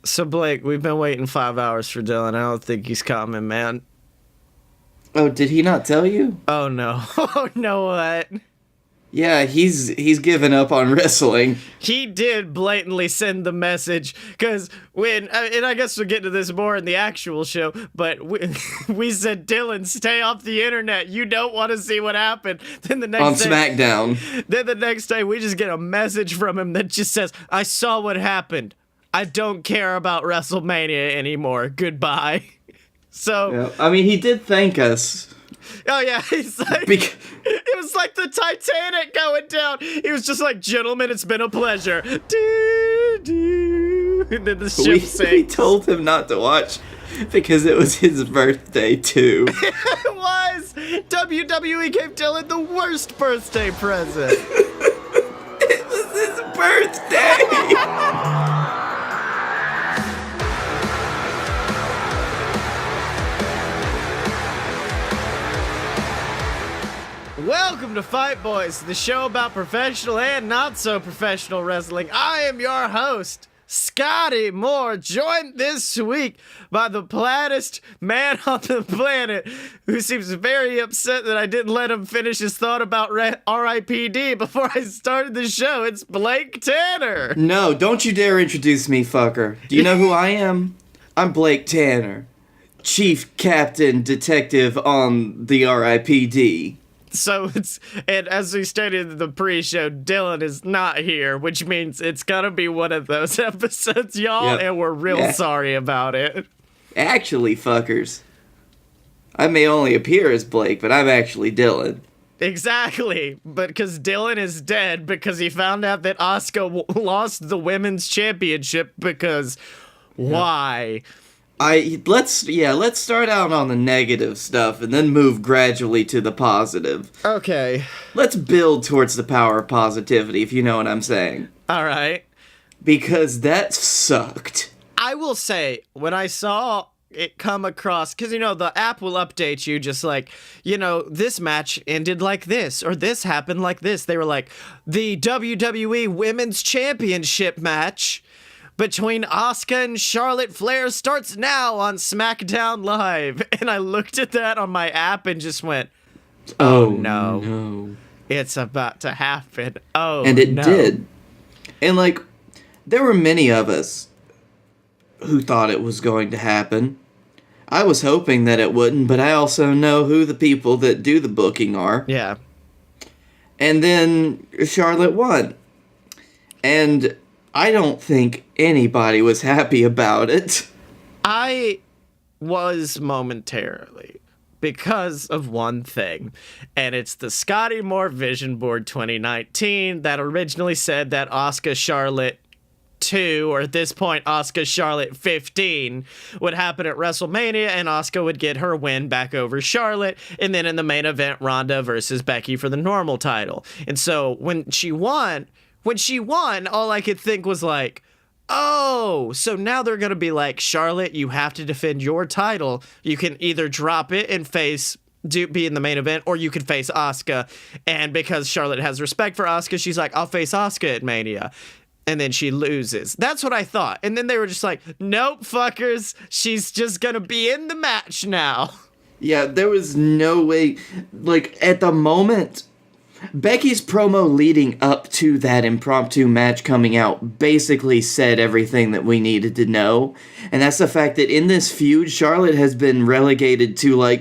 So, Blake, we've been waiting 5 hours for Dylan. I don't think he's coming, man. Oh, did he not tell you? Oh, no. Oh, no, what? Yeah, he's given up on wrestling. He did blatantly send the message, because and I guess we'll get to this more in the actual show, but we said, Dylan, stay off the internet. You don't want to see what happened. Then the next On Smackdown. Then the next day, we just get a message from him that just says, I saw what happened. I don't care about WrestleMania anymore. Goodbye. So, Yeah, I mean, he did thank us. oh yeah, he's like, it was like the Titanic going down. He was just like, gentlemen, it's been a pleasure. Do, do. And then the ship We sinks. told him not to watch because it was his birthday, too. It was! WWE gave Dylan the worst birthday present. It was his birthday! Welcome to Fight Boys, the show about professional and not so professional wrestling. I am your host, Scotty Moore, joined this week by the plattest man on the planet, who seems very upset that I didn't let him finish his thought about RIPD before I started the show. It's Blake Tanner. No, don't you dare introduce me, fucker. Do you know who I am? I'm Blake Tanner, Chief Captain Detective on the RIPD. So and as we stated in the pre-show, Dylan is not here, which means it's gonna be one of those episodes, y'all, Yep. and we're real sorry about it. Actually, fuckers, I may only appear as Blake, but I'm actually Dylan. Exactly, but because Dylan is dead because he found out that Asuka lost the women's championship because why? Let's start out on the negative stuff and then move gradually to the positive. Okay. Let's build towards the power of positivity, if you know what I'm saying. All right. Because that sucked. I will say, when I saw it come across, because, the app will update you just like, this match ended like this, or this happened like this. They were like, the WWE Women's Championship match between Asuka and Charlotte Flair starts now on Smackdown Live. And I looked at that on my app and just went, oh no. It's about to happen. Oh, and it no. did. And, there were many of us who thought it was going to happen. I was hoping that it wouldn't, but I also know who the people that do the booking are. Yeah. And then Charlotte won. And I don't think anybody was happy about it. I was momentarily, because of one thing, and it's the Scotty Moore Vision Board 2019 that originally said that Asuka Charlotte 2, or at this point Asuka Charlotte 15, would happen at WrestleMania, and Asuka would get her win back over Charlotte, and then in the main event, Ronda versus Becky for the normal title. And so when she won, all I could think was like, oh, so now they're going to be like, Charlotte, you have to defend your title. You can either drop it and be in the main event, or you could face Asuka. And because Charlotte has respect for Asuka, she's like, I'll face Asuka at Mania. And then she loses. That's what I thought. And then they were just like, nope, fuckers. She's just going to be in the match now. Yeah, there was no way. At the moment, Becky's promo leading up to that impromptu match coming out basically said everything that we needed to know. And that's the fact that in this feud, Charlotte has been relegated to,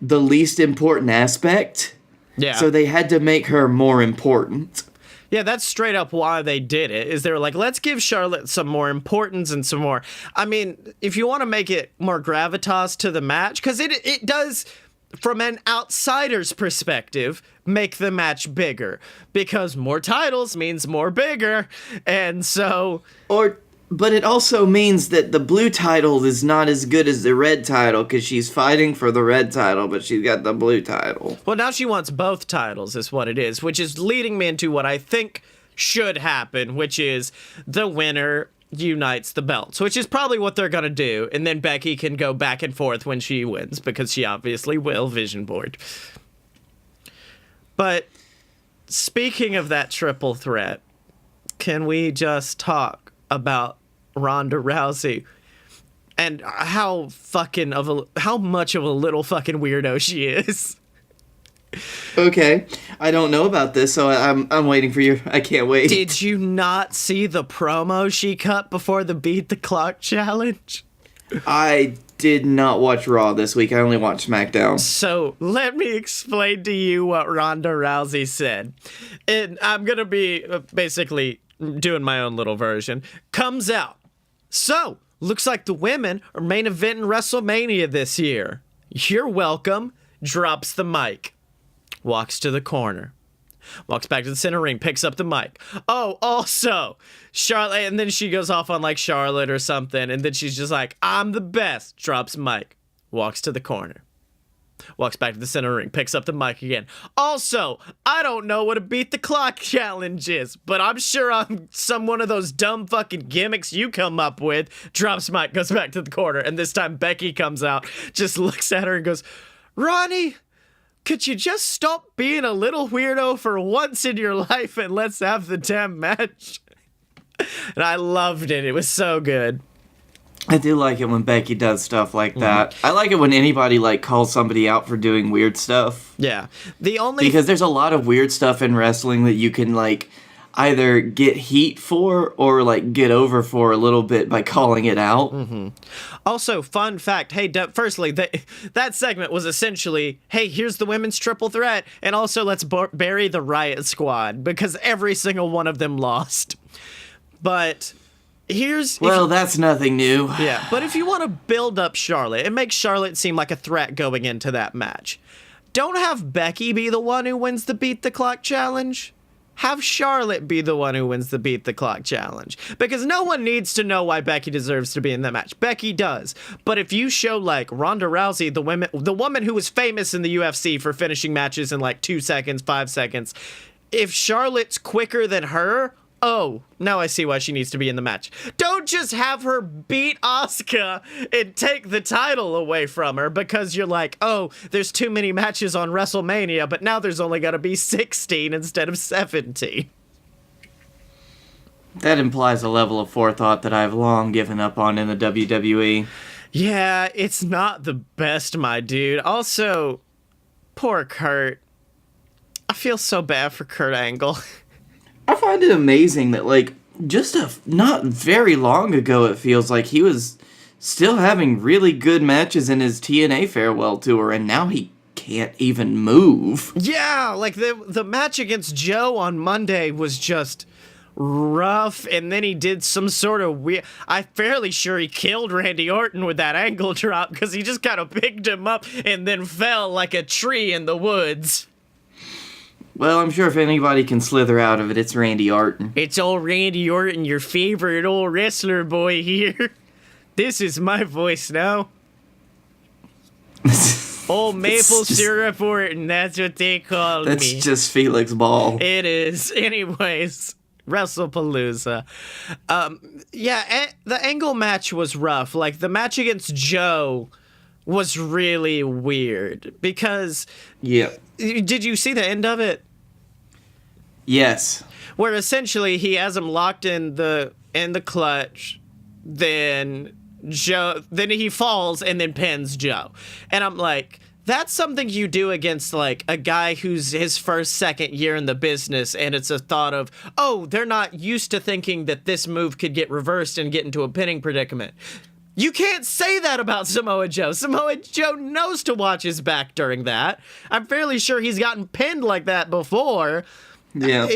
the least important aspect. Yeah. So they had to make her more important. Yeah, that's straight up why they did it, is they were like, let's give Charlotte some more importance and some more. I mean, if you want to make it more gravitas to the match, because it does, from an outsider's perspective, make the match bigger, because more titles means more bigger, and so... But it also means that the blue title is not as good as the red title, because she's fighting for the red title, but she's got the blue title. Well, now she wants both titles, is what it is, which is leading me into what I think should happen, which is the winner unites the belts, which is probably what they're going to do, and then Becky can go back and forth when she wins, because she obviously will, Vision Board. But speaking of that triple threat, can we just talk about Ronda Rousey and how much of a little fucking weirdo she is. Okay, I don't know about this, so I'm waiting for you. I can't wait. Did you not see the promo she cut before the Beat the Clock challenge? I did not watch Raw this week. I only watched Smackdown. So let me explain to you what Ronda Rousey said. And I'm going to be basically doing my own little version. Comes out. So, looks like the women are main eventing WrestleMania this year. You're welcome. Drops the mic. Walks to the corner. Walks back to the center ring, picks up the mic. Oh, also, Charlotte, and then she goes off on like Charlotte or something, and then she's just like, I'm the best. Drops mic. Walks to the corner. Walks back to the center ring, picks up the mic again. Also, I don't know what a Beat the Clock challenge is, but I'm sure I'm one of those dumb fucking gimmicks you come up with. Drops mic, goes back to the corner, and this time Becky comes out, just looks at her and goes, Ronnie, could you just stop being a little weirdo for once in your life and let's have the damn match? And I loved it. It was so good. I do like it when Becky does stuff like that. I like it when anybody like calls somebody out for doing weird stuff. Yeah. Because there's a lot of weird stuff in wrestling that you can like either get heat for or like get over for a little bit by calling it out. Mm-hmm. Also, fun fact, hey, firstly, that segment was essentially, hey, here's the women's triple threat, and also let's bury the Riot Squad, because every single one of them lost. But that's nothing new. Yeah, but if you want to build up Charlotte, it makes Charlotte seem like a threat going into that match. Don't have Becky be the one who wins the Beat the Clock challenge. Have Charlotte be the one who wins the Beat the Clock challenge. Because no one needs to know why Becky deserves to be in that match. Becky does. But if you show, like, Ronda Rousey, the woman who was famous in the UFC for finishing matches in, like, 2 seconds, 5 seconds, if Charlotte's quicker than her, oh, now I see why she needs to be in the match. Don't just have her beat Asuka and take the title away from her because you're like, oh, there's too many matches on WrestleMania, but now there's only got to be 16 instead of 17. That implies a level of forethought that I've long given up on in the WWE. Yeah, it's not the best, my dude. Also, poor Kurt. I feel so bad for Kurt Angle. I find it amazing that, like, just not very long ago, it feels like he was still having really good matches in his TNA farewell tour, and now he can't even move. Yeah, like, the match against Joe on Monday was just rough, and then he did some sort of weird... I'm fairly sure he killed Randy Orton with that ankle drop, because he just kind of picked him up and then fell like a tree in the woods. Well, I'm sure if anybody can slither out of it, it's Randy Orton. It's old Randy Orton, your favorite old wrestler boy here. This is my voice now. Old maple syrup Orton, that's what they call me. That's just Felix Ball. It is. Anyways, Wrestlepalooza. The Angle match was rough. Like, the match against Joe was really weird because... Yeah. Did you see the end of it? Yes. Where essentially he has him locked in the clutch, then he falls and then pins Joe. And I'm like, that's something you do against like a guy who's his first, second year in the business, and it's a thought of, oh, they're not used to thinking that this move could get reversed and get into a pinning predicament. You can't say that about Samoa Joe. Samoa Joe knows to watch his back during that. I'm fairly sure he's gotten pinned like that before. Yeah.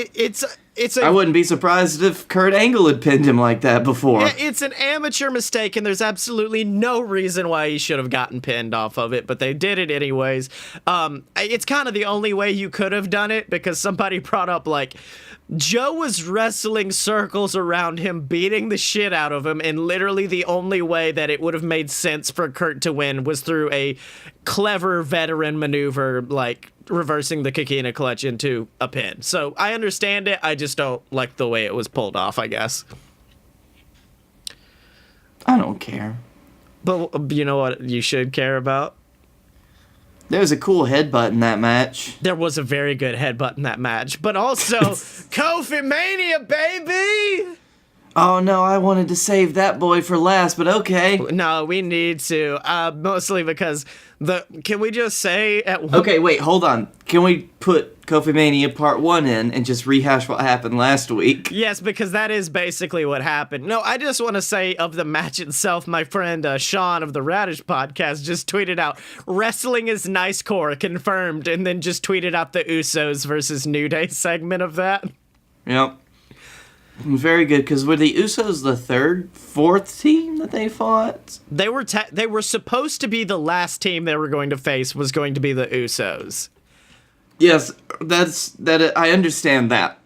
I wouldn't be surprised if Kurt Angle had pinned him like that before. Yeah, it's an amateur mistake, and there's absolutely no reason why he should have gotten pinned off of it, but they did it anyways. It's kind of the only way you could have done it, because somebody brought up, like, Joe was wrestling circles around him, beating the shit out of him, and literally the only way that it would have made sense for Kurt to win was through a clever veteran maneuver, like reversing the Coquina clutch into a pin. So I understand it, I just don't like the way it was pulled off, I guess. I don't care. But you know what you should care about? There was a cool headbutt in that match. There was a very good headbutt in that match, but also KofiMania, baby! Oh no, I wanted to save that boy for last, but okay. No, we need to. Mostly because can we just say at one... Okay, wait, hold on. Can we put KofiMania Part 1 in and just rehash what happened last week? Yes, because that is basically what happened. No, I just want to say of the match itself, my friend Sean of the Radish podcast just tweeted out, "Wrestling is nice core, confirmed," and then just tweeted out the Usos versus New Day segment of that. Yep. Very good, because were the Usos the fourth team that they fought? They were supposed to be the last team they were going to face was going to be the Usos. Yes, I understand that.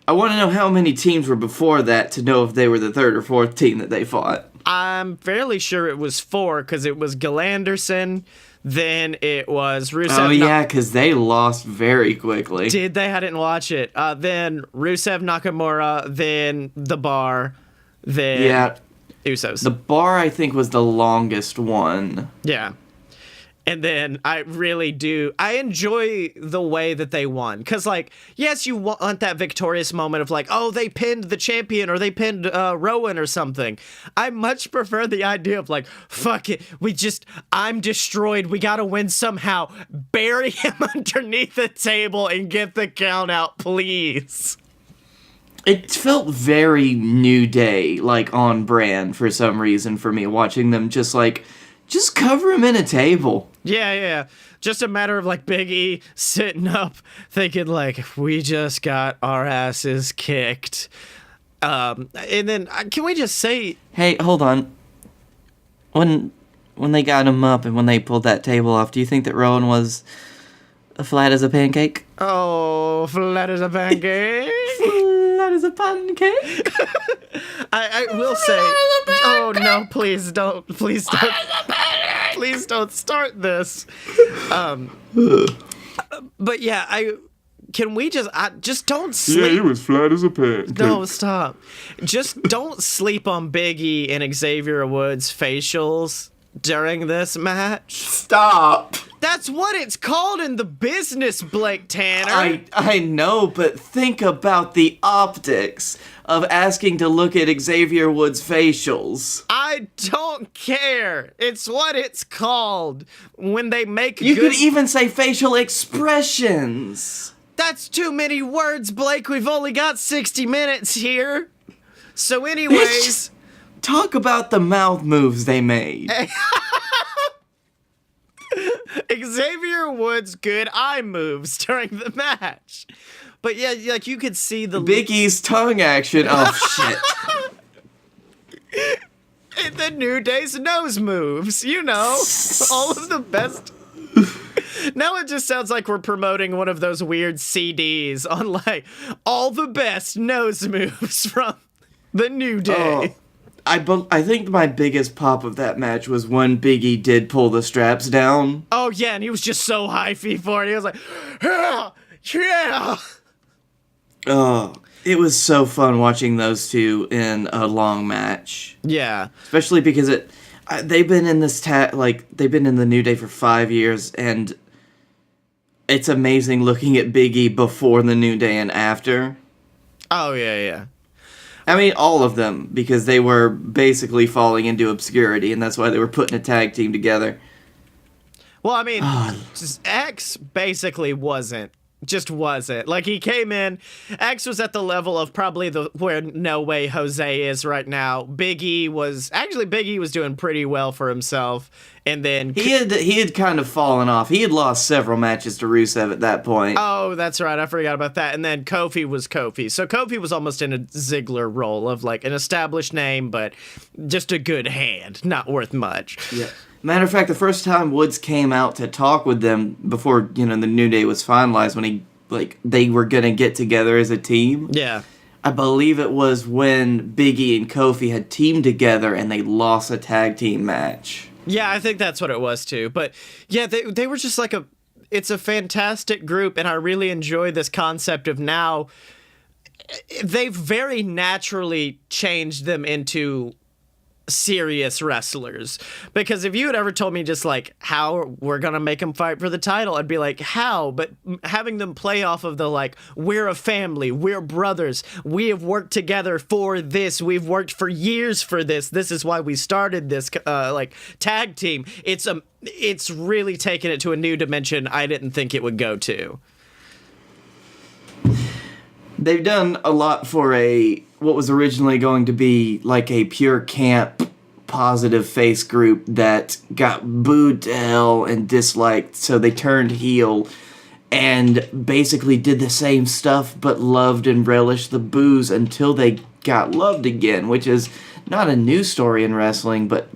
I want to know how many teams were before that to know if they were the third or fourth team that they fought. I'm fairly sure it was 4, because it was Gil Anderson, then it was Rusev. Oh, yeah, because they lost very quickly. Did they? I didn't watch it. Then Rusev, Nakamura, then The Bar, then Usos. The Bar, I think, was the longest one. Yeah. And then I enjoy the way that they won. Because, like, yes, you want that victorious moment of, like, oh, they pinned the champion or they pinned Rowan or something. I much prefer the idea of, like, fuck it. I'm destroyed. We got to win somehow. Bury him underneath the table and get the count out, please. It felt very New Day, like, on brand for some reason for me, watching them just cover him in a table. Yeah. Just a matter of, like, Big E sitting up thinking, like, we just got our asses kicked. And then, can we just say... Hey, hold on. When they got him up and when they pulled that table off, do you think that Rowan was flat as a pancake? Oh, flat as a pancake? Flat as a pancake? I will say... Oh, no, please don't. Please don't. Please don't start this. But yeah, can we just don't sleep. Yeah, he was flat as a pancake. No, stop. Just don't sleep on Big E and Xavier Woods' facials during this match. Stop. That's what it's called in the business, Blake Tanner. I know, but think about the optics of asking to look at Xavier Woods' facials. I don't care. It's what it's called when they make You could even say facial expressions. That's too many words, Blake. We've only got 60 minutes here. So anyways... Talk about the mouth moves they made. Xavier Woods' good eye moves during the match. But yeah, like you could see the... Big E's tongue action. Oh, shit. And the New Day's nose moves. You know, all of the best... Now it just sounds like we're promoting one of those weird CDs on, like, all the best nose moves from the New Day. I think my biggest pop of that match was when Big E did pull the straps down. Oh, yeah, and he was just so hyphy for it. He was like, yeah. Oh, it was so fun watching those two in a long match. Yeah. Especially because they've been in they've been in the New Day for 5 years, and it's amazing looking at Big E before the New Day and after. Oh, yeah. I mean, all of them, because they were basically falling into obscurity, and that's why they were putting a tag team together. Well, I mean, X basically wasn't. Like, he came in, X was at the level of probably where No Way Jose is right now. Big E was doing pretty well for himself, and then... He had kind of fallen off. He had lost several matches to Rusev at that point. Oh, that's right, I forgot about that. And then Kofi was Kofi. So Kofi was almost in a Ziggler role of, like, an established name, but just a good hand, not worth much. Yeah. Matter of fact, the first time Woods came out to talk with them before, the New Day was finalized, when they were gonna get together as a team. Yeah. I believe it was when Big E and Kofi had teamed together and they lost a tag team match. Yeah, I think that's what it was too. But yeah, they were just like it's a fantastic group, and I really enjoy this concept of now they've very naturally changed them into serious wrestlers. Because if you had ever told me just like how we're gonna make them fight for the title, I'd be like, how? But having them play off of the like, we're a family, we're brothers, we have worked together for this, we've worked for years for this is why we started this like tag team. It's really taken it to a new dimension I didn't think it would go to. They've done a lot for what was originally going to be like a pure camp positive face group that got booed to hell and disliked, so they turned heel and basically did the same stuff but loved and relished the boos until they got loved again, which is not a new story in wrestling, but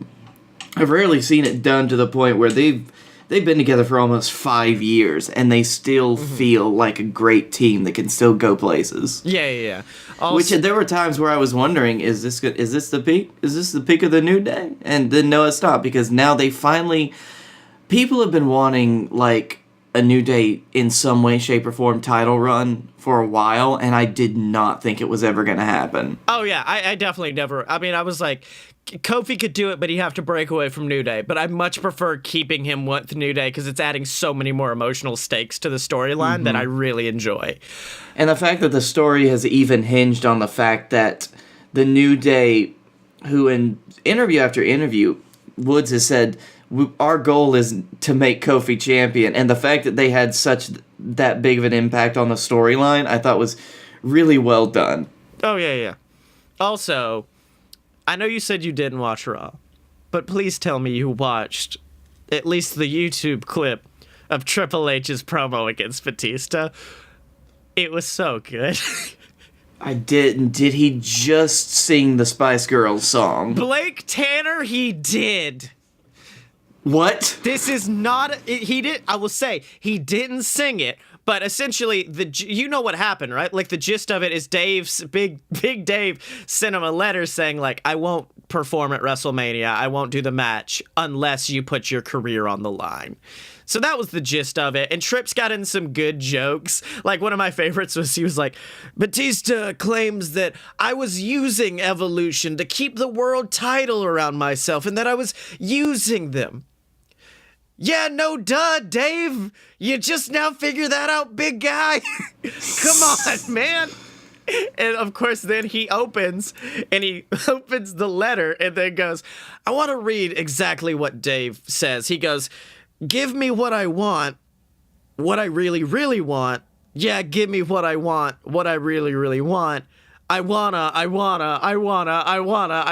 I've rarely seen it done to the point where they've been together for almost 5 years, and they still feel like a great team that can still go places. Yeah. Which there were times where I was wondering, is this good? Is this the peak? Is this the peak of the New Day? And then no, it's not, because now they finally... People have been wanting, like, a New Day in some way, shape, or form title run for a while, and I did not think it was ever going to happen. Oh, yeah, I definitely never... I mean, I was like... Kofi could do it, but he'd have to break away from New Day. But I much prefer keeping him with New Day because it's adding so many more emotional stakes to the storyline that I really enjoy. And the fact that the story has even hinged on the fact that the New Day, who in interview after interview, Woods has said, our goal is to make Kofi champion. And the fact that they had that big of an impact on the storyline, I thought was really well done. Oh, yeah. Also... I know you said you didn't watch Raw, but please tell me you watched at least the YouTube clip of Triple H's promo against Batista. It was so good. I didn't. Did he just sing the Spice Girls song? Blake Tanner, he did. What? This is not... He did... I will say, he didn't sing it, but essentially, you know what happened, right? Like, the gist of it is Big Dave sent him a letter saying, like, I won't perform at WrestleMania, I won't do the match unless you put your career on the line. So that was the gist of it, and Trips got in some good jokes. Like, one of my favorites was, he was like, Batista claims that I was using Evolution to keep the world title around myself, and that I was using them. Yeah, no duh, Dave. You just now figure that out, big guy. Come on, man. And of course, then he opens the letter and then goes, I want to read exactly what Dave says. He goes, give me what I want, what I really, really want. Yeah, give me what I want, what I really, really want. I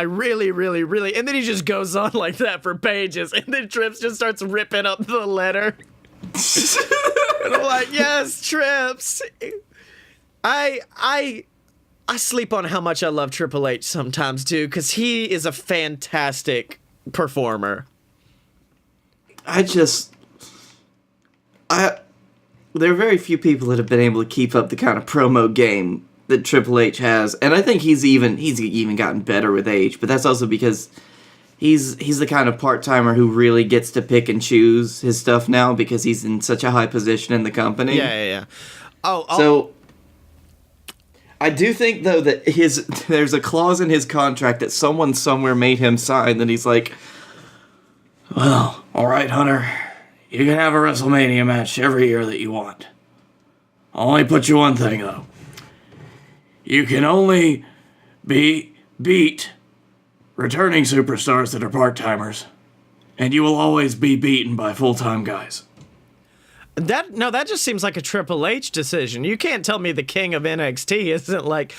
really, really, really. And then he just goes on like that for pages. And then Trips just starts ripping up the letter. And I'm like, yes, Trips. I sleep on how much I love Triple H sometimes, too, because he is a fantastic performer. There are very few people that have been able to keep up the kind of promo game that Triple H has, and I think he's even gotten better with age, but that's also because he's the kind of part-timer who really gets to pick and choose his stuff now because he's in such a high position in the company. Yeah. So I do think, though, that there's a clause in his contract that someone somewhere made him sign that he's like, well, all right, Hunter, you can have a WrestleMania match every year that you want. I'll only put you one thing, though. You can only beat returning superstars that are part-timers, and you will always be beaten by full-time guys. That just seems like a Triple H decision. You can't tell me the king of NXT isn't like,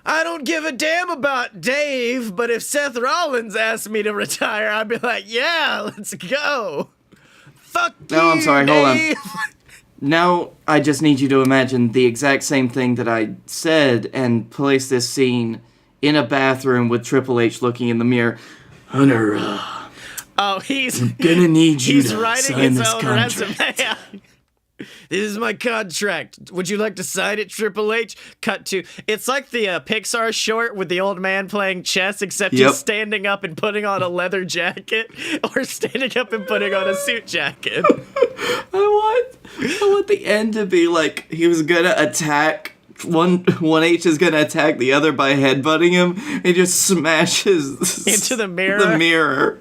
I don't give a damn about Dave, but if Seth Rollins asked me to retire, I'd be like, yeah, let's go. Fuck you, No, I'm sorry, Dave. hold on. Now, I just need you to imagine the exact same thing that I said and place this scene in a bathroom with Triple H looking in the mirror. Hunter, He's gonna need you he's to writing sign his this own contract. resume. This is my contract. Would you like to sign it, Triple H? Cut to... It's like the Pixar short with the old man playing chess, except he's standing up and putting on a leather jacket, or standing up and putting on a suit jacket. I want the end to be like he was gonna attack one H is gonna attack the other by headbutting him, and just smashes into the mirror. The mirror.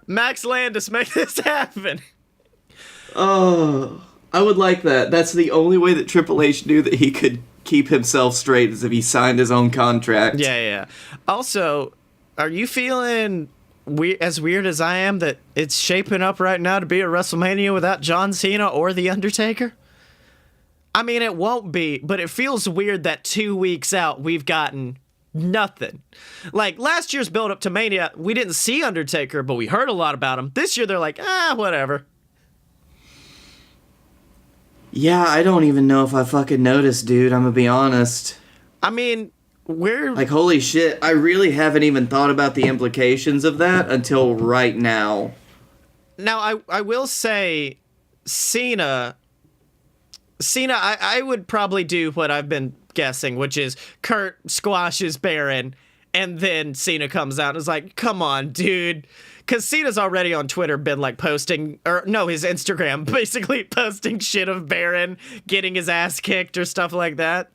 Max Landis, make this happen. Oh, I would like that. That's the only way that Triple H knew that he could keep himself straight, is if he signed his own contract. Yeah. Also, are you feeling as weird as I am that it's shaping up right now to be a WrestleMania without John Cena or The Undertaker? I mean, it won't be, but it feels weird that 2 weeks out we've gotten nothing. Like, last year's build-up to Mania, we didn't see Undertaker, but we heard a lot about him. This year, they're like, whatever. Yeah, I don't even know if I fucking noticed, dude. I'm gonna be honest. I mean, we're... Like, holy shit, I really haven't even thought about the implications of that until right now. Now, I will say, Cena, I would probably do what I've been guessing, which is Kurt squashes Baron, and then Cena comes out and is like, come on, dude. Because Cena's already on Twitter been, like, posting, or no, his Instagram, basically posting shit of Baron getting his ass kicked or stuff like that.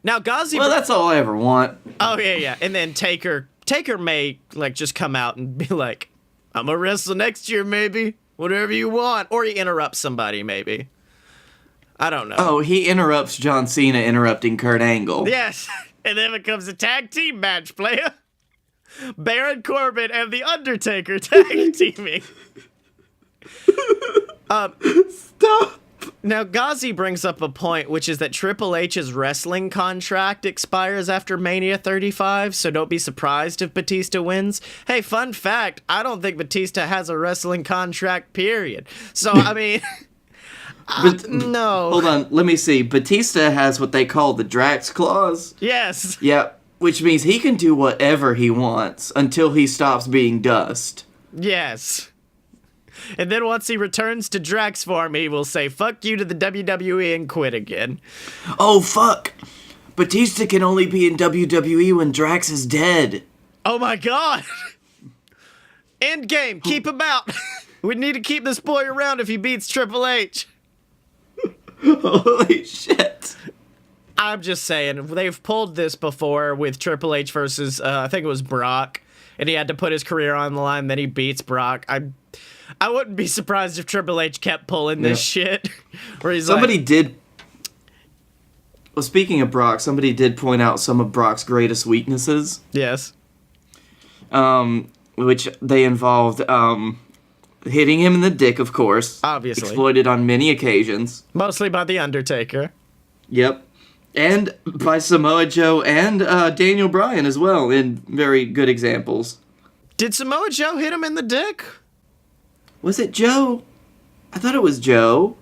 Now, Ghazi... Well, that's all I ever want. Oh, yeah. And then Taker may, like, just come out and be like, I'm gonna wrestle next year, maybe. Whatever you want. Or he interrupts somebody, maybe. I don't know. Oh, he interrupts John Cena interrupting Kurt Angle. Yes. And then it becomes a tag team match, player. Baron Corbin and The Undertaker tag teaming. Stop. Now, Ghazi brings up a point, which is that Triple H's wrestling contract expires after Mania 35, so don't be surprised if Batista wins. Hey, fun fact, I don't think Batista has a wrestling contract, period. So, I mean... no. Hold on, let me see. Batista has what they call the Drax Clause. Yes. Yep, which means he can do whatever he wants until he stops being dust. Yes. And then once he returns to Drax form, he will say, fuck you to the WWE and quit again. Oh, fuck. Batista can only be in WWE when Drax is dead. Oh my god. End game. Keep him out. We need to keep this boy around if he beats Triple H. Holy shit. I'm just saying, they've pulled this before with Triple H versus, I think it was Brock, and he had to put his career on the line, then he beats Brock. I wouldn't be surprised if Triple H kept pulling this shit. Where he's Well, speaking of Brock, somebody did point out some of Brock's greatest weaknesses. Yes. Which they involved, hitting him in the dick, of course. Obviously. Exploited on many occasions. Mostly by The Undertaker. Yep. And by Samoa Joe and Daniel Bryan as well, in very good examples. Did Samoa Joe hit him in the dick? Was it Joe? I thought it was Joe.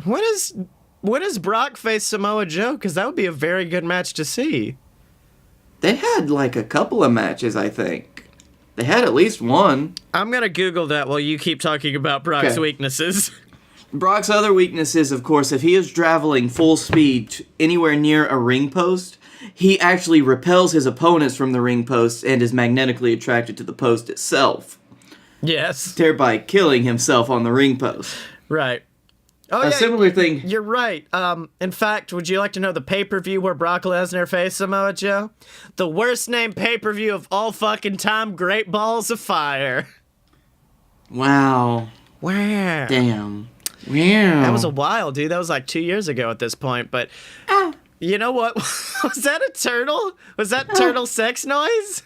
When does Brock face Samoa Joe? Because that would be a very good match to see. They had like a couple of matches, I think. They had at least one. I'm going to Google that while you keep talking about Brock's weaknesses. Brock's other weakness is, of course, if he is traveling full speed anywhere near a ring post, he actually repels his opponents from the ring post and is magnetically attracted to the post itself. Yes. Thereby killing himself on the ring post. Right. Oh, A similar thing. You're right. In fact, would you like to know the pay-per-view where Brock Lesnar faced Samoa Joe? The worst named pay-per-view of all fucking time, Great Balls of Fire. Wow. Wow. Damn. Wow. That was a while, dude. That was like 2 years ago at this point, but... You know what? Was that a turtle? Was that turtle sex noise?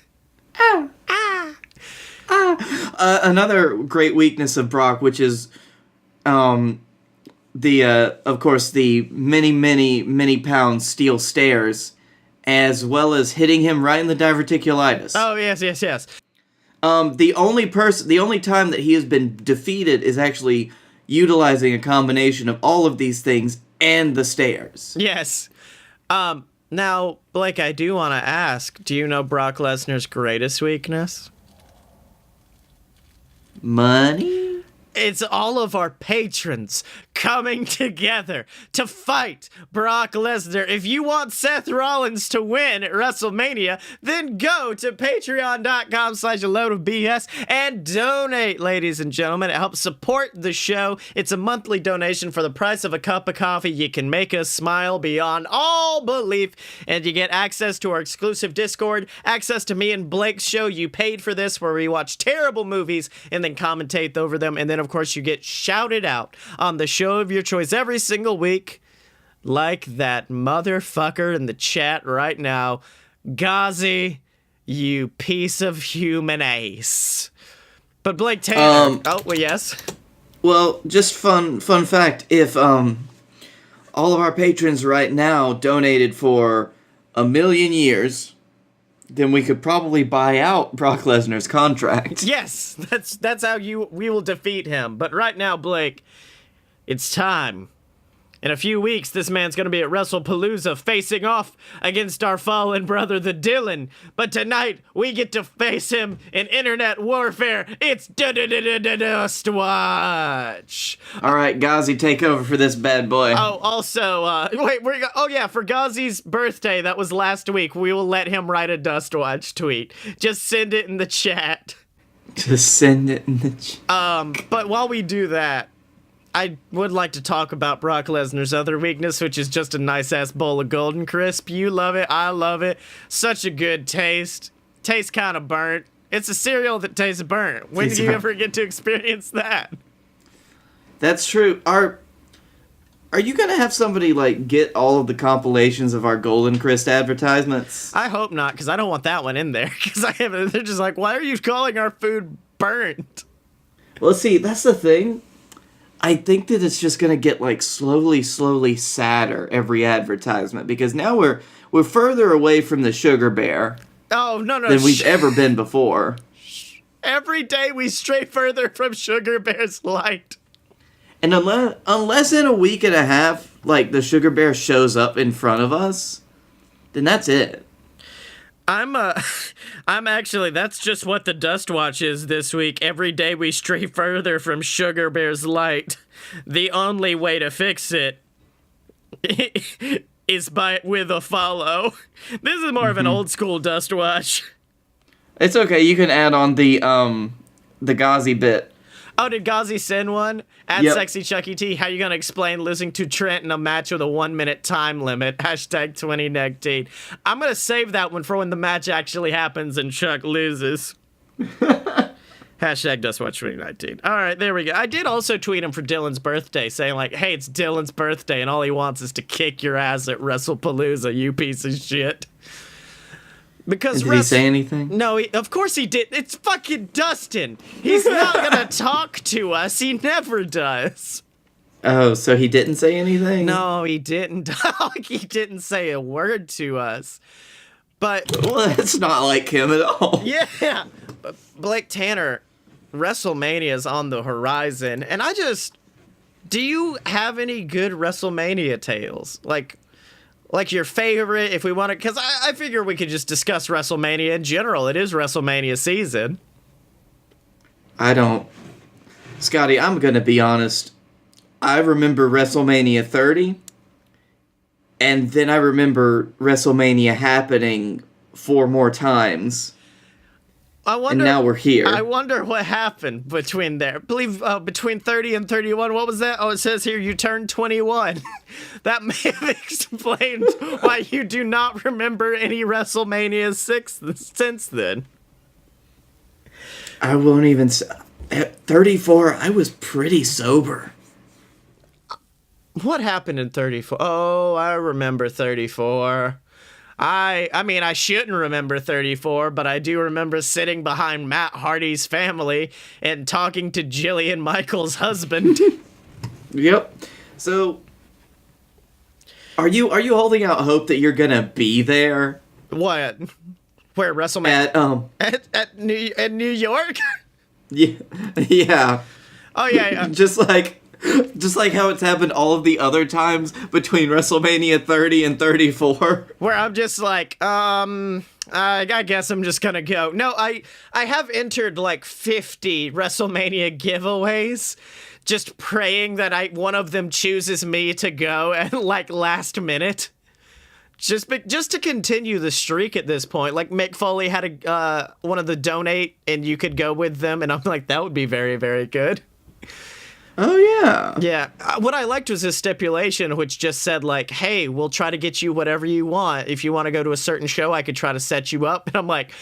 Another great weakness of Brock, which is... of course, the many pound steel stairs, as well as hitting him right in the diverticulitis. Oh, yes. The only time that he has been defeated is actually utilizing a combination of all of these things and the stairs. Yes. Now, Blake, I do want to ask, do you know Brock Lesnar's greatest weakness? Money? It's all of our patrons coming together to fight Brock Lesnar. If you want Seth Rollins to win at WrestleMania, then go to patreon.com/a-load-of-BS and donate, ladies and gentlemen. It helps support the show. It's a monthly donation for the price of a cup of coffee. You can make us smile beyond all belief, and you get access to our exclusive Discord, access to me and Blake's show. You paid for this, where we watch terrible movies and then commentate over them, and then of course you get shouted out on the show of your choice every single week, like that motherfucker in the chat right now. Ghazi, you piece of human ace. But Blake Tanner, yes. Well, just fun fact, if all of our patrons right now donated for 1,000,000 years, then we could probably buy out Brock Lesnar's contract. Yes, that's how we will defeat him. But right now, Blake, it's time. In a few weeks, this man's going to be at Wrestlepalooza facing off against our fallen brother, the Dylan. But tonight, we get to face him in internet warfare. It's Dust Watch. All right, Ghazi, take over for this bad boy. Oh, also, for Ghazi's birthday, that was last week. We will let him write a Dust Watch tweet. Just send it in the chat. Just send it in the chat. But while we do that, I would like to talk about Brock Lesnar's other weakness, which is just a nice-ass bowl of Golden Crisp. You love it. I love it. Such a good taste. Tastes kind of burnt. It's a cereal that tastes burnt. When do you ever get to experience that? That's true. Are you going to have somebody, get all of the compilations of our Golden Crisp advertisements? I hope not, because I don't want that one in there. Because they're just like, why are you calling our food burnt? Well, see, that's the thing. I think that it's just gonna get slowly sadder every advertisement, because now we're further away from the sugar bear. Oh no! Than we've ever been before. Every day we stray further from Sugar Bear's light. And unless in a week and a half, the sugar bear shows up in front of us, then that's it. I'm actually, that's just what the Dust Watch is this week. Every day we stray further from Sugar Bear's light. The only way to fix it is with a follow. This is more of an old school Dust Watch. It's okay, you can add on the Ghazi bit. Oh, did Ghazi send one? Sexy Chucky T, how you gonna explain losing to Trent in a match with a 1-minute time limit? Hashtag 2019. I'm gonna save that one for when the match actually happens and Chuck loses. Hashtag Dust Watch 2019. All right, there we go. I did also tweet him for Dylan's birthday, saying hey, it's Dylan's birthday, and all he wants is to kick your ass at Wrestlepalooza, you piece of shit. Because did he say anything? No, of course he did. It's fucking Dustin. He's not gonna talk to us. He never does. Oh, so he didn't say anything? No, he didn't. He didn't say a word to us. But well, that's not like him at all. Yeah. But Blake Tanner, WrestleMania is on the horizon, and do you have any good WrestleMania tales? Like your favorite, if we want to, because I figure we could just discuss WrestleMania in general. It is WrestleMania season. I don't. Scotty, I'm going to be honest. I remember WrestleMania 30, and then I remember WrestleMania happening 4 more times. And now we're here. I wonder what happened between there. I believe between 30 and 31. What was that? Oh, it says here you turned 21. That may have explained why you do not remember any WrestleMania 6 since then. I won't even say. At 34, I was pretty sober. What happened in 34? Oh, I remember 34. I mean, I shouldn't remember 34, but I do remember sitting behind Matt Hardy's family and talking to Jillian Michaels' husband. Yep. So, are you holding out hope that you're gonna be there? What? Where, WrestleMania? At New York? Yeah. Yeah. Oh yeah. Just Just like how it's happened all of the other times between WrestleMania 30 and 34. Where I'm just like, I guess I'm just gonna go. No, I have entered like 50 WrestleMania giveaways, just praying that one of them chooses me to go at like last minute. Just to continue the streak at this point. Like Mick Foley had one of the donate and you could go with them, and I'm like, that would be very, very good. Oh, yeah. Yeah. What I liked was his stipulation, which just said, like, hey, we'll try to get you whatever you want. If you want to go to a certain show, I could try to set you up. And I'm like,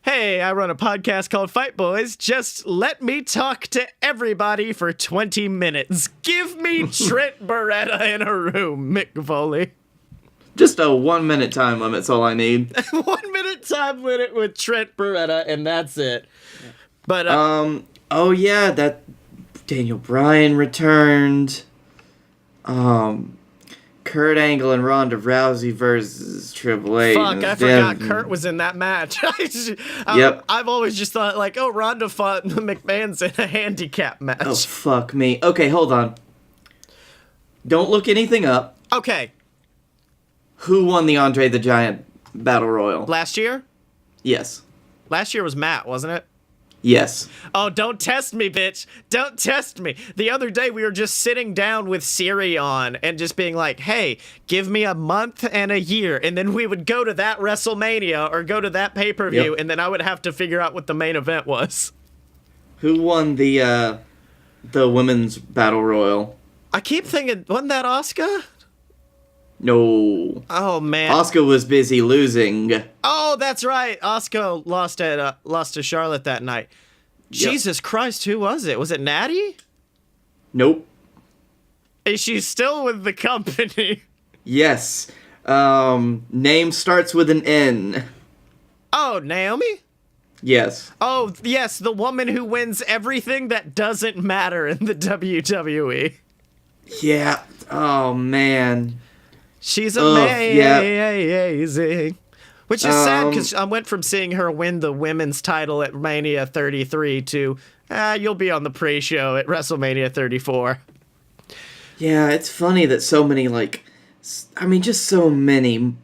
hey, I run a podcast called Fight Boys. Just let me talk to everybody for 20 minutes. Give me Trent Beretta in a room, Mick Foley. Just a 1 minute time limit's all I need. 1 minute time limit with Trent Beretta, and that's it. But, oh, yeah, that Daniel Bryan returned. Kurt Angle and Ronda Rousey versus Triple H. Fuck, I forgot Kurt was in that match. Yep. I've always just thought, like, oh, Ronda fought the McMahons in a handicap match. Oh, fuck me. Okay, hold on. Don't look anything up. Okay. Who won the Andre the Giant Battle Royal? Last year? Yes. Last year was Matt, wasn't it? Yes. Oh, don't test me, bitch. Don't test me. The other day, we were just sitting down with Siri on and just being like, hey, give me a month and a year. And then we would go to that WrestleMania or go to that pay-per-view, Yep. and then I would have to figure out what the main event was. Who won the Women's Battle Royal? I keep thinking, wasn't that Asuka? No. Oh, man. Asuka was busy losing. Oh, that's right. Asuka lost to Charlotte that night. Yep. Jesus Christ, who was it? Was it Natty? Nope. Is she still with the company? Yes. Name starts with an N. Oh, Naomi? Yes. Oh, yes, the woman who wins everything that doesn't matter in the WWE. Yeah. Oh, man. She's yeah. amazing. Which is sad, because I went from seeing her win the women's title at Mania 33 to, you'll be on the pre-show at WrestleMania 34. Yeah, it's funny that so many, just so many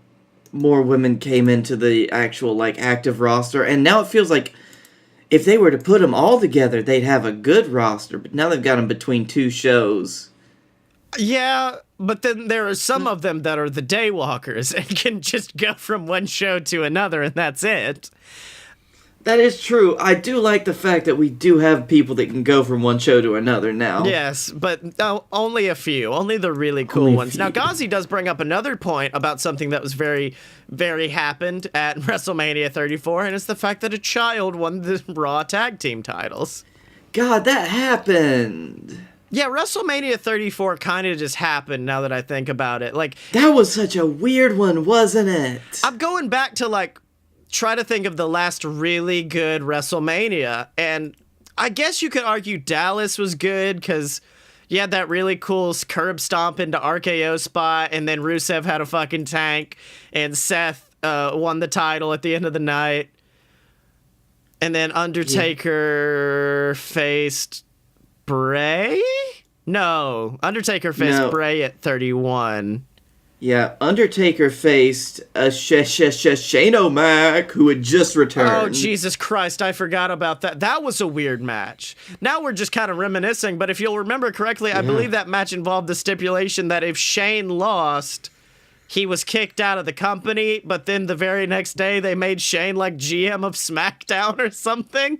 more women came into the actual, active roster, and now it feels like if they were to put them all together, they'd have a good roster, but now they've got them between two shows. Yeah, but then there are some of them that are the daywalkers and can just go from one show to another, and that's it. That is true. I do like the fact that we do have people that can go from one show to another now. Yes, but only a few. Only the really cool ones. Now, Ghazi does bring up another point about something that was very, very happened at WrestleMania 34, and it's the fact that a child won the Raw Tag Team titles. God, that happened. Yeah, WrestleMania 34 kind of just happened now that I think about it. That was such a weird one, wasn't it? I'm going back to, try to think of the last really good WrestleMania, and I guess you could argue Dallas was good, because you had that really cool curb stomp into RKO spot, and then Rusev had a fucking tank, and Seth won the title at the end of the night, and then Undertaker faced Bray? No, Undertaker faced Bray at 31. Yeah, Undertaker faced a Shane O'Mac, who had just returned. Oh, Jesus Christ, I forgot about that. That was a weird match. Now we're just kind of reminiscing, but if you'll remember correctly, I believe that match involved the stipulation that if Shane lost, he was kicked out of the company, but then the very next day they made Shane GM of Smackdown or something.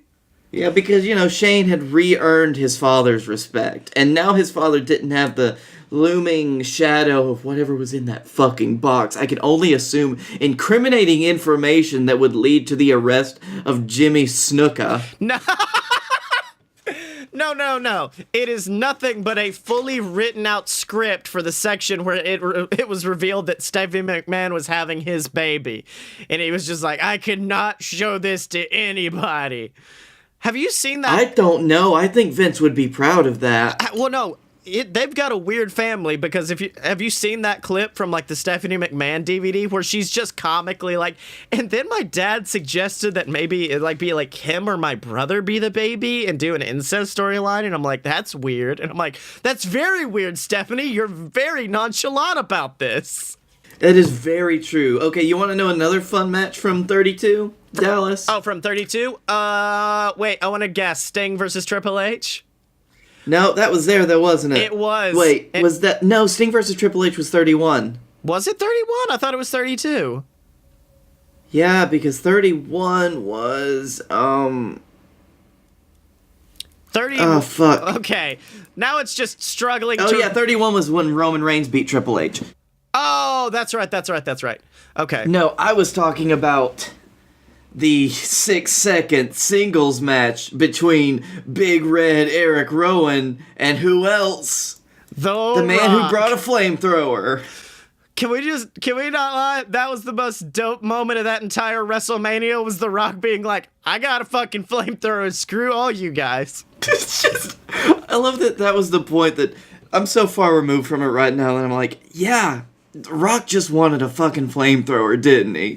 Yeah, because, Shane had re-earned his father's respect, and now his father didn't have the looming shadow of whatever was in that fucking box. I can only assume incriminating information that would lead to the arrest of Jimmy Snuka. No. No. It is nothing but a fully written out script for the section where it was revealed that Stephanie McMahon was having his baby. And he was just like, I cannot show this to anybody. Have you seen that? I don't know. I think Vince would be proud of that. Well, no. they've got a weird family, because have you seen that clip from like the Stephanie McMahon DVD where she's just comically like, and then my dad suggested that maybe it like be like him or my brother be the baby and do an incest storyline, and I'm like, that's weird, and I'm like, that's very weird, Stephanie. You're very nonchalant about this. That is very true. Okay, you want to know another fun match from 32? Dallas? Oh, from 32? Wait, I want to guess. Sting versus Triple H? No, that was there, though, wasn't it? It was. Wait, was that... No, Sting versus Triple H was 31. Was it 31? I thought it was 32. Yeah, because 31 was, 30. Oh, fuck. Okay. Now it's just struggling Oh, yeah, 31 was when Roman Reigns beat Triple H. Oh, that's right. Okay. No, I was talking about the 6-second singles match between Big Red Eric Rowan and who else? The man who brought a flamethrower. Can we not lie? That was the most dope moment of that entire WrestleMania, was The Rock being like, I got a fucking flamethrower, screw all you guys. It's just, I love that was the point that I'm so far removed from it right now that I'm like, yeah, Rock just wanted a fucking flamethrower, didn't he?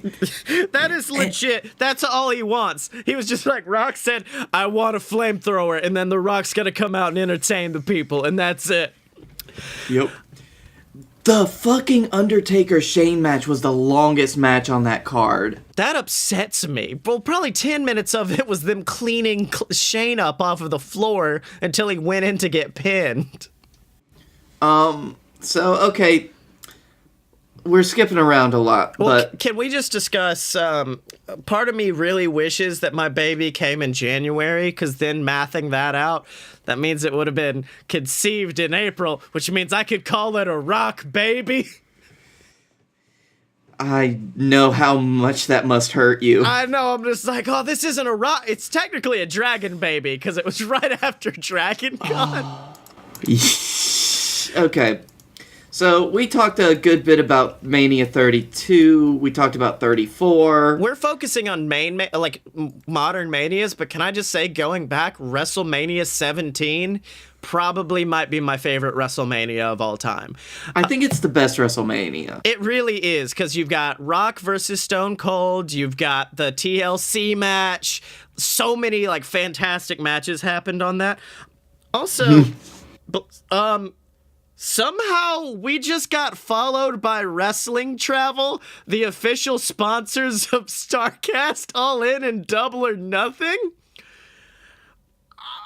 That is legit. That's all he wants. He was just like, Rock said, I want a flamethrower, and then The Rock's gonna come out and entertain the people, and that's it. Yep. The fucking Undertaker-Shane match was the longest match on that card. That upsets me. Well, probably 10 minutes of it was them cleaning Shane up off of the floor until he went in to get pinned. So, okay, we're skipping around a lot, well, but... Can we just discuss, part of me really wishes that my baby came in January, because then mathing that out, that means it would have been conceived in April, which means I could call it a Rock baby. I know how much that must hurt you. I know, I'm just like, oh, this isn't a Rock, it's technically a Dragon baby, because it was right after Dragon Con. Okay. So, we talked a good bit about Mania 32, we talked about 34. We're focusing on modern Manias, but can I just say, going back, WrestleMania 17 probably might be my favorite WrestleMania of all time. I think it's the best WrestleMania. It really is, because you've got Rock versus Stone Cold, you've got the TLC match, so many, fantastic matches happened on that. Also, somehow, we just got followed by Wrestling Travel, the official sponsors of StarCast, All In and Double or Nothing.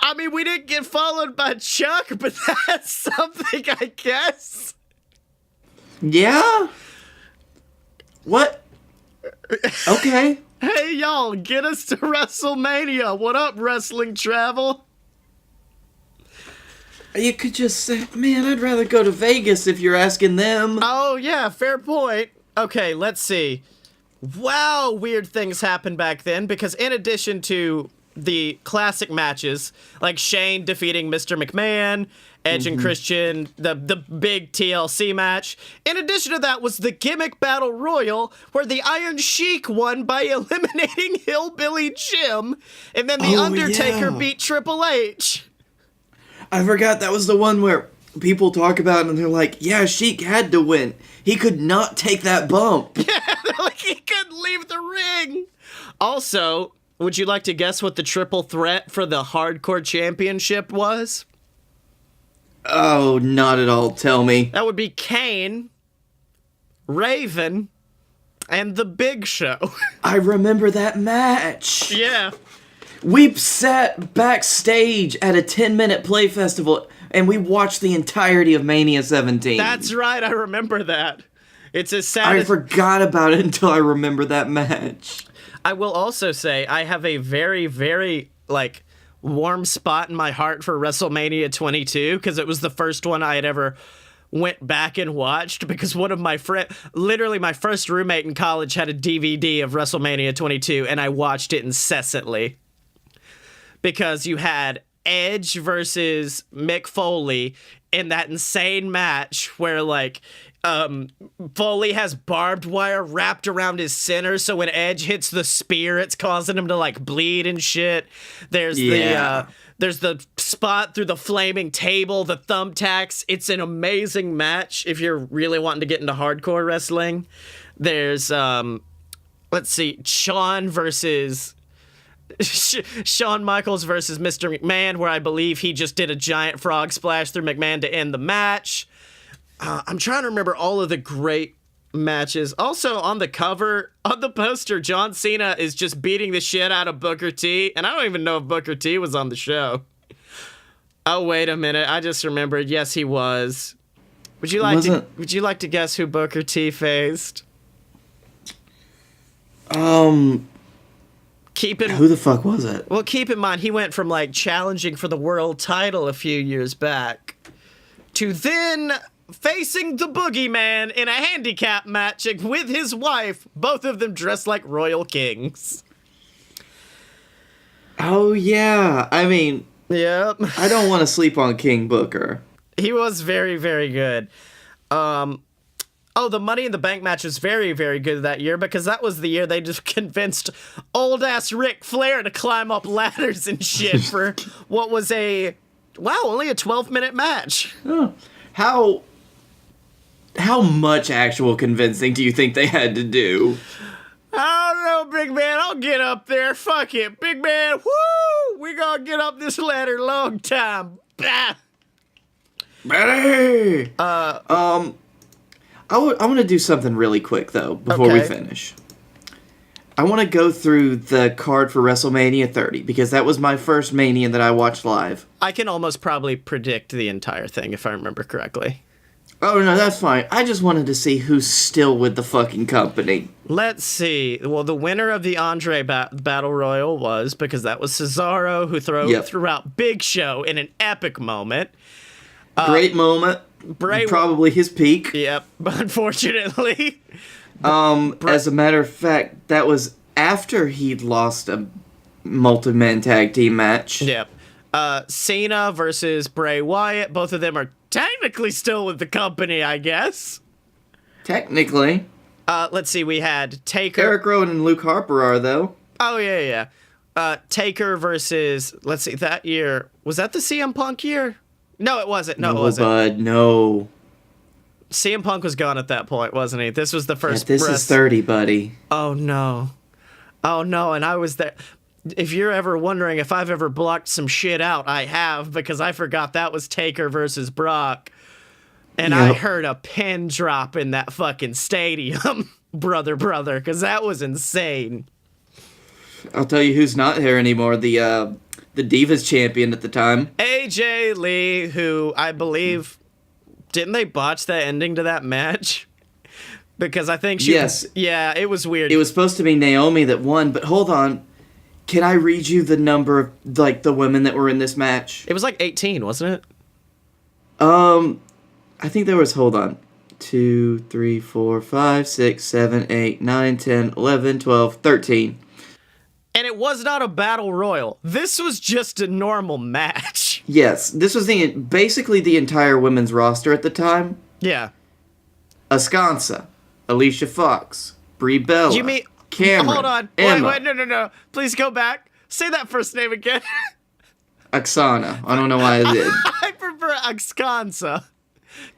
I mean, we didn't get followed by Chuck, but that's something, I guess. Yeah? What? Okay. Hey, y'all, get us to WrestleMania. What up, Wrestling Travel? You could just say, man, I'd rather go to Vegas if you're asking them. Oh, yeah, fair point. Okay, let's see. Wow, weird things happened back then, because in addition to the classic matches, like Shane defeating Mr. McMahon, Edge and Christian, the big TLC match, in addition to that was the gimmick battle royal, where the Iron Sheik won by eliminating Hillbilly Jim, and then the Undertaker beat Triple H. I forgot that was the one where people talk about it and they're like, yeah, Sheik had to win. He could not take that bump. Yeah, he couldn't leave the ring. Also, would you like to guess what the triple threat for the Hardcore Championship was? Oh, not at all. Tell me. That would be Kane, Raven, and The Big Show. I remember that match. Yeah. We sat backstage at a 10-minute play festival, and we watched the entirety of Mania 17. That's right, I remember that. It's as sad I as... forgot about it until I remember that match. I will also say, I have a very, very, warm spot in my heart for WrestleMania 22, because it was the first one I had ever went back and watched, because one of my literally my first roommate in college had a DVD of WrestleMania 22, and I watched it incessantly. Because you had Edge versus Mick Foley in that insane match where, Foley has barbed wire wrapped around his center, so when Edge hits the spear, it's causing him to like bleed and shit. There's the spot through the flaming table, the thumbtacks. It's an amazing match if you're really wanting to get into hardcore wrestling. There's let's see, Shawn Michaels versus Mr. McMahon, where I believe he just did a giant frog splash through McMahon to end the match. I'm trying to remember all of the great matches. Also, on the cover, on the poster, John Cena is just beating the shit out of Booker T, and I don't even know if Booker T was on the show. Oh, wait a minute. I just remembered. Yes, he was. Would you like to guess who Booker T faced? Who the fuck was it? Well, keep in mind, he went from, like, challenging for the world title a few years back to then facing the Boogeyman in a handicap match with his wife, both of them dressed like royal kings. Oh, yeah. I mean, yep. I don't want to sleep on King Booker. He was very, very good. The Money in the Bank match was very, very good that year because that was the year they just convinced old-ass Ric Flair to climb up ladders and shit for what was only a 12-minute match. Oh. How much actual convincing do you think they had to do? I don't know, big man. I'll get up there. Fuck it. Big man, woo! We gonna get up this ladder long time. Bah! Ready? I want to do something really quick, though, before we finish. I want to go through the card for WrestleMania 30, because that was my first Mania that I watched live. I can almost probably predict the entire thing, if I remember correctly. Oh, no, that's fine. I just wanted to see who's still with the fucking company. Let's see. Well, the winner of the Andre Battle Royal was, because that was Cesaro, who threw out Big Show in an epic moment. Great moment. Probably his peak. Yep, unfortunately. As a matter of fact, that was after he'd lost a multi-man tag team match. Yep. Cena versus Bray Wyatt. Both of them are technically still with the company, I guess. Technically. Let's see, we had Taker. Eric Rowan and Luke Harper are, though. Oh, yeah. Taker versus, let's see, that year, was that the CM Punk year? No, it wasn't. No, it wasn't. Bud, no. CM Punk was gone at that point, wasn't he? This was the first. Yeah, this is 30, buddy. Oh no, and I was there. If you're ever wondering if I've ever blocked some shit out, I have, because I forgot that was Taker versus Brock, and I heard a pin drop in that fucking stadium, brother, because that was insane. I'll tell you who's not here anymore. The Divas champion at the time. AJ Lee, who I believe, didn't they botch that ending to that match? Because I think she... Yes. Yeah, it was weird. It was supposed to be Naomi that won, but hold on. Can I read you the number of, like, the women that were in this match? It was like 18, wasn't it? I think there was, hold on. 2, 3, 4, 5, 6, 7, 8, 9, 10, 11, 12, 13. And it was not a battle royal. This was just a normal match. Yes, this was basically the entire women's roster at the time. Yeah. Ascansa, Alicia Fox, Brie Bella, You mean... Cameron, Hold on. Emma. Wait, no. Please go back. Say that first name again. Oksana. I don't know why I did. I prefer Ascansa.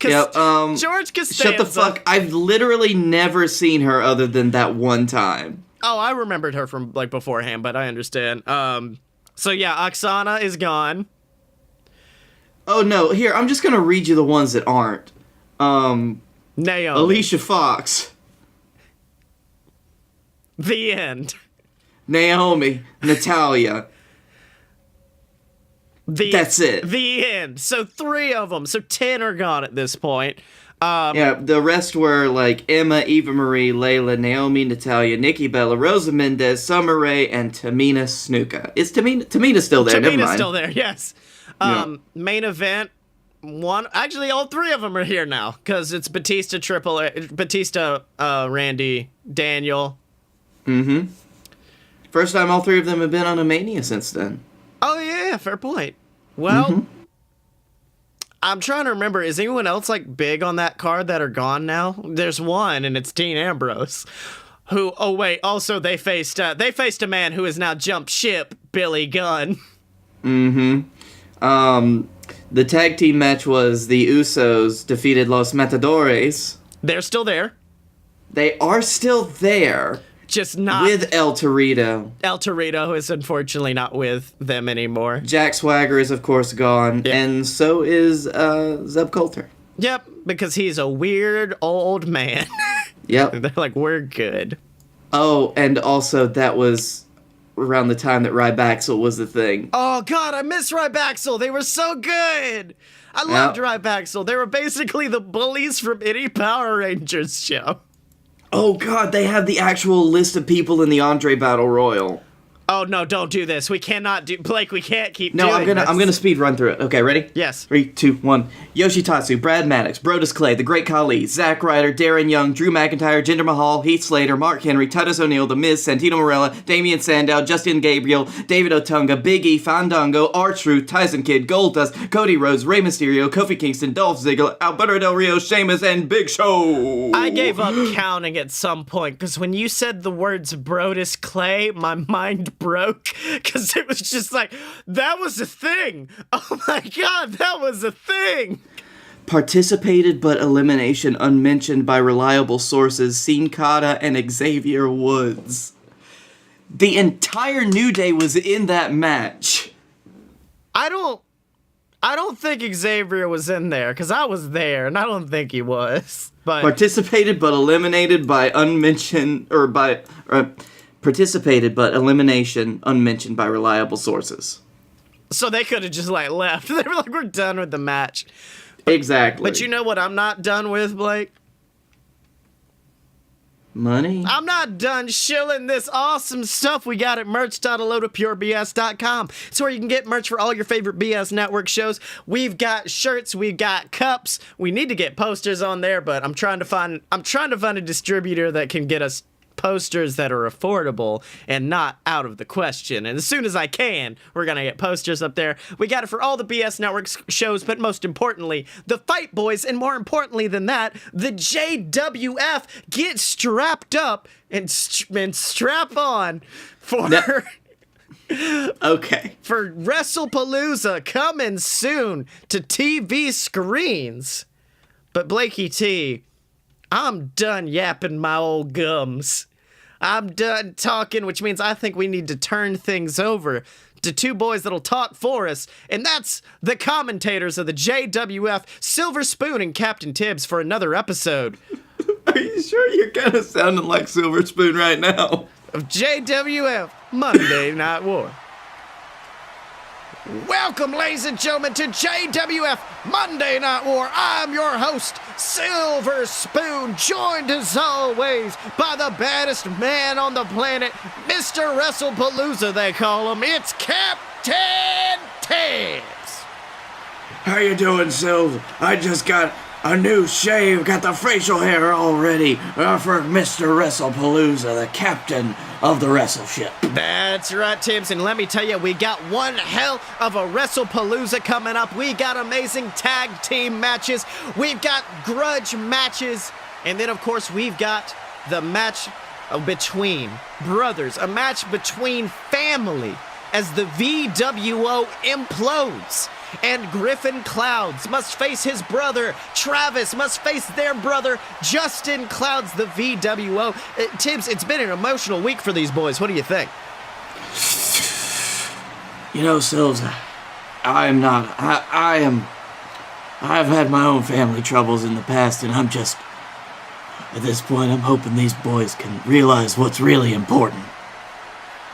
Yep, George Costanza. Shut the fuck. I've literally never seen her other than that one time. Oh, I remembered her from, like, beforehand, but I understand. So, yeah, Oksana is gone. Oh, no. Here, I'm just going to read you the ones that aren't. Naomi. Alicia Fox. The end. Naomi. Natalia. That's it. The end. So 3 of them. So 10 are gone at this point. Yeah, the rest were like Emma, Eva Marie, Layla, Naomi, Natalia, Nikki Bella, Rosa Mendez, Summer Rae, and Tamina Snuka. Is Tamina's still there? Never mind. Tamina's still there, yes. Main event. Actually, all 3 of them are here now because it's Batista, Randy, Daniel. Mm-hmm. First time all 3 of them have been on a Mania since then. Oh yeah, fair point. Well, I'm trying to remember, is anyone else like big on that card that are gone now? There's one, and it's Dean Ambrose, who, oh wait, also they faced a man who has now jumped ship, Billy Gunn. The tag team match was the Usos defeated Los Matadores. They're still there. They are still there. Just not with El Torito. El Torito is unfortunately not with them anymore. Jack Swagger is, of course, gone, and so is Zeb Coulter. Yep, because he's a weird old man. Yep. They're like, we're good. Oh, and also that was around the time that Rybaxel was the thing. Oh, God, I miss Rybaxel. They were so good. I loved Rybaxel. They were basically the bullies from any Power Rangers show. Oh, God, they have the actual list of people in the Andre Battle Royal. Oh, no, don't do this. We cannot do... Blake, we can't keep doing this. No, I'm gonna speed run through it. Okay, ready? Yes. 3, 2, 1. Yoshitatsu, Brad Maddox, Brodus Clay, The Great Khali, Zack Ryder, Darren Young, Drew McIntyre, Jinder Mahal, Heath Slater, Mark Henry, Titus O'Neil, The Miz, Santino Marella, Damian Sandow, Justin Gabriel, David Otunga, Big E, Fandango, R-Truth, Tyson Kidd, Goldust, Cody Rhodes, Rey Mysterio, Kofi Kingston, Dolph Ziggler, Alberto Del Rio, Sheamus, and Big Show. I gave up counting at some point, because when you said the words Brodus Clay, my mind broke. Because it was just like, that was a thing. Oh my God, that was a thing. Participated but elimination unmentioned by reliable sources, Sin Cara and Xavier Woods. The entire New Day was in that match. I don't think Xavier was in there, because I was there, and I don't think he was. But participated but eliminated by participated, but elimination unmentioned by reliable sources. So they could have just, like, left. They were like, we're done with the match. Exactly. But you know what I'm not done with, Blake? Money? I'm not done shilling this awesome stuff we got at merch.alodapurebs.com. It's where you can get merch for all your favorite BS Network shows. We've got shirts, we've got cups. We need to get posters on there, but I'm trying to find a distributor that can get us posters that are affordable and not out of the question. And as soon as I can, we're gonna get posters up there. We got it for all the BS Network shows, but most importantly, the Fight Boys, and more importantly than that, the JWF. Get strapped up and strap on for... Okay. For Wrestlepalooza coming soon to TV screens. But Blakey T, I'm done yapping my old gums. I'm done talking, which means I think we need to turn things over to two boys that'll talk for us, and that's the commentators of the JWF, Silver Spoon and Captain Tibbs, for another episode. Are you sure you're kind of sounding like Silver Spoon right now? Of JWF Monday Night War. Welcome, ladies and gentlemen, to JWF Monday Night War. I'm your host, Silver Spoon, joined as always by the baddest man on the planet, Mr. Wrestlepalooza, they call him. It's Captain Tibbs. How you doing, Silv? I just got a new shave, got the facial hair all ready for Mr. Wrestlepalooza, the captain of the wrestle ship. That's right, Tibbs, and let me tell you, we got one hell of a Wrestlepalooza coming up. We got amazing tag team matches, we've got grudge matches, and then, of course, we've got the match between brothers, a match between family, as the VWO implodes. And Griffin Clouds must face his brother, Travis must face their brother, Justin Clouds, the VWO. Tibbs, it's been an emotional week for these boys. What do you think? You know, Silves, I've had my own family troubles in the past, and at this point, I'm hoping these boys can realize what's really important.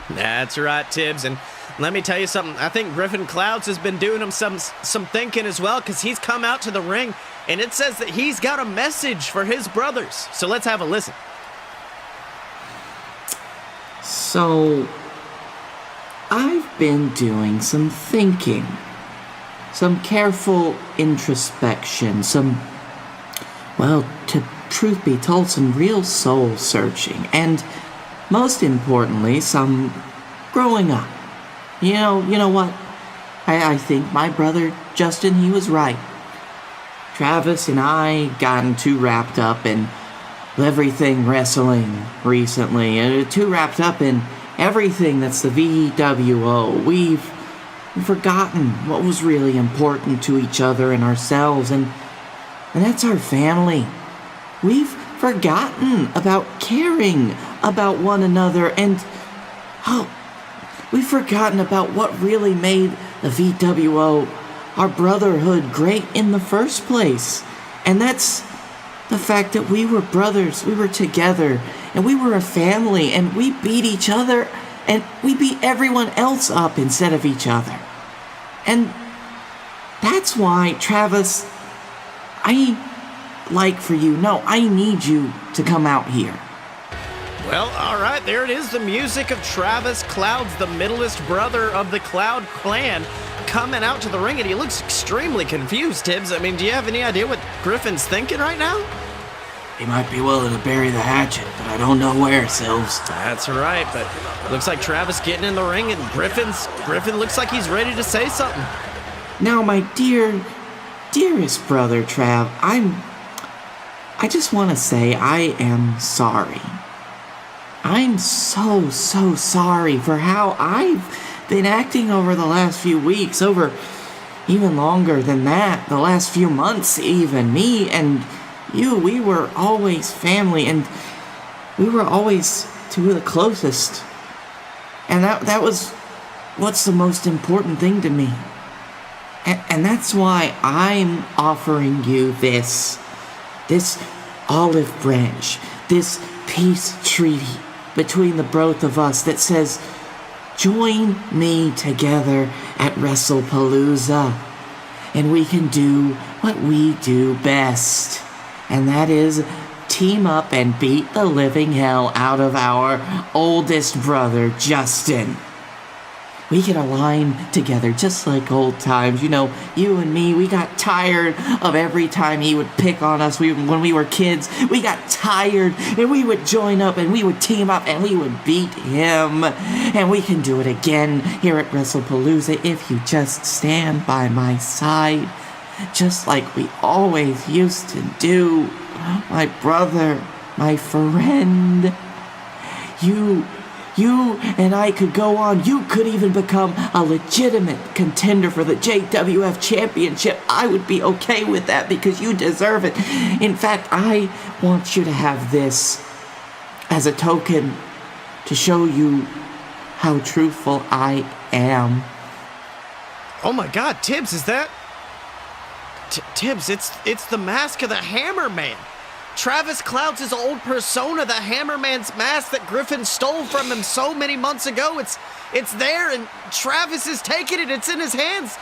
That's right, Tibbs, and let me tell you something. I think Griffin Clouds has been doing him some thinking as well, because he's come out to the ring, and it says that he's got a message for his brothers. So let's have a listen. So, I've been doing some thinking, some careful introspection, to truth be told, some real soul searching, and most importantly, some growing up. You know what? I think my brother, Justin, he was right. Travis and I gotten too wrapped up in everything wrestling recently, and too wrapped up in everything that's the VWO. We've forgotten what was really important to each other and ourselves, and that's our family. We've forgotten about caring about one another, and we've forgotten about what really made the VWO, our brotherhood, great in the first place. And that's the fact that we were brothers, we were together, and we were a family, and we beat each other, and we beat everyone else up instead of each other. And that's why, Travis, I need you to come out here. Well, all right, there it is, the music of Travis Clouds, the middleest brother of the Cloud clan, coming out to the ring, and he looks extremely confused, Tibbs. I mean, do you have any idea what Griffin's thinking right now? He might be willing to bury the hatchet, but I don't know where, Silves. That's right, but looks like Travis getting in the ring, and Griffin looks like he's ready to say something. Now, my dearest brother, Trav, I just want to say I am sorry. I'm so sorry for how I've been acting over the last few weeks, over even longer than that, the last few months even. Me and you, we were always family, and we were always two of the closest. And that was what's the most important thing to me. And that's why I'm offering you this olive branch, this peace treaty between the both of us that says, join me together at Wrestlepalooza, and we can do what we do best, and that is team up and beat the living hell out of our oldest brother, Justin. We can align together just like old times. You know, you and me, we got tired of every time he would pick on us. When we were kids, we got tired, and we would join up and we would team up and we would beat him. And we can do it again here at Wrestlepalooza if you just stand by my side, just like we always used to do. My brother, my friend, you and I could go on. You could even become a legitimate contender for the JWF Championship. I would be okay with that because you deserve it. In fact, I want you to have this as a token to show you how truthful I am. Oh my God, Tibbs, is that... Tibbs, it's the mask of the Hammerman. Travis Clouds' old persona, the Hammerman's mask that Griffin stole from him so many months ago. It's there, and Travis is taking it. It's in his hands.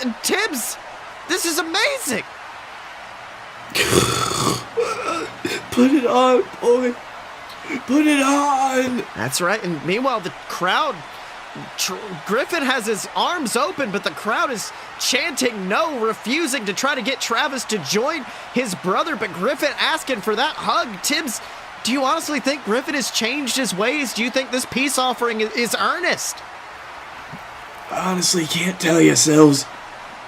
And Tibbs, this is amazing. Put it on, boy. Put it on. That's right. And meanwhile, the crowd... Griffin has his arms open, but the crowd is chanting no, refusing to try to get Travis to join his brother, but Griffin asking for that hug. Tibbs, do you honestly think Griffin has changed his ways? Do you think this peace offering is earnest? I honestly can't tell you, Sills,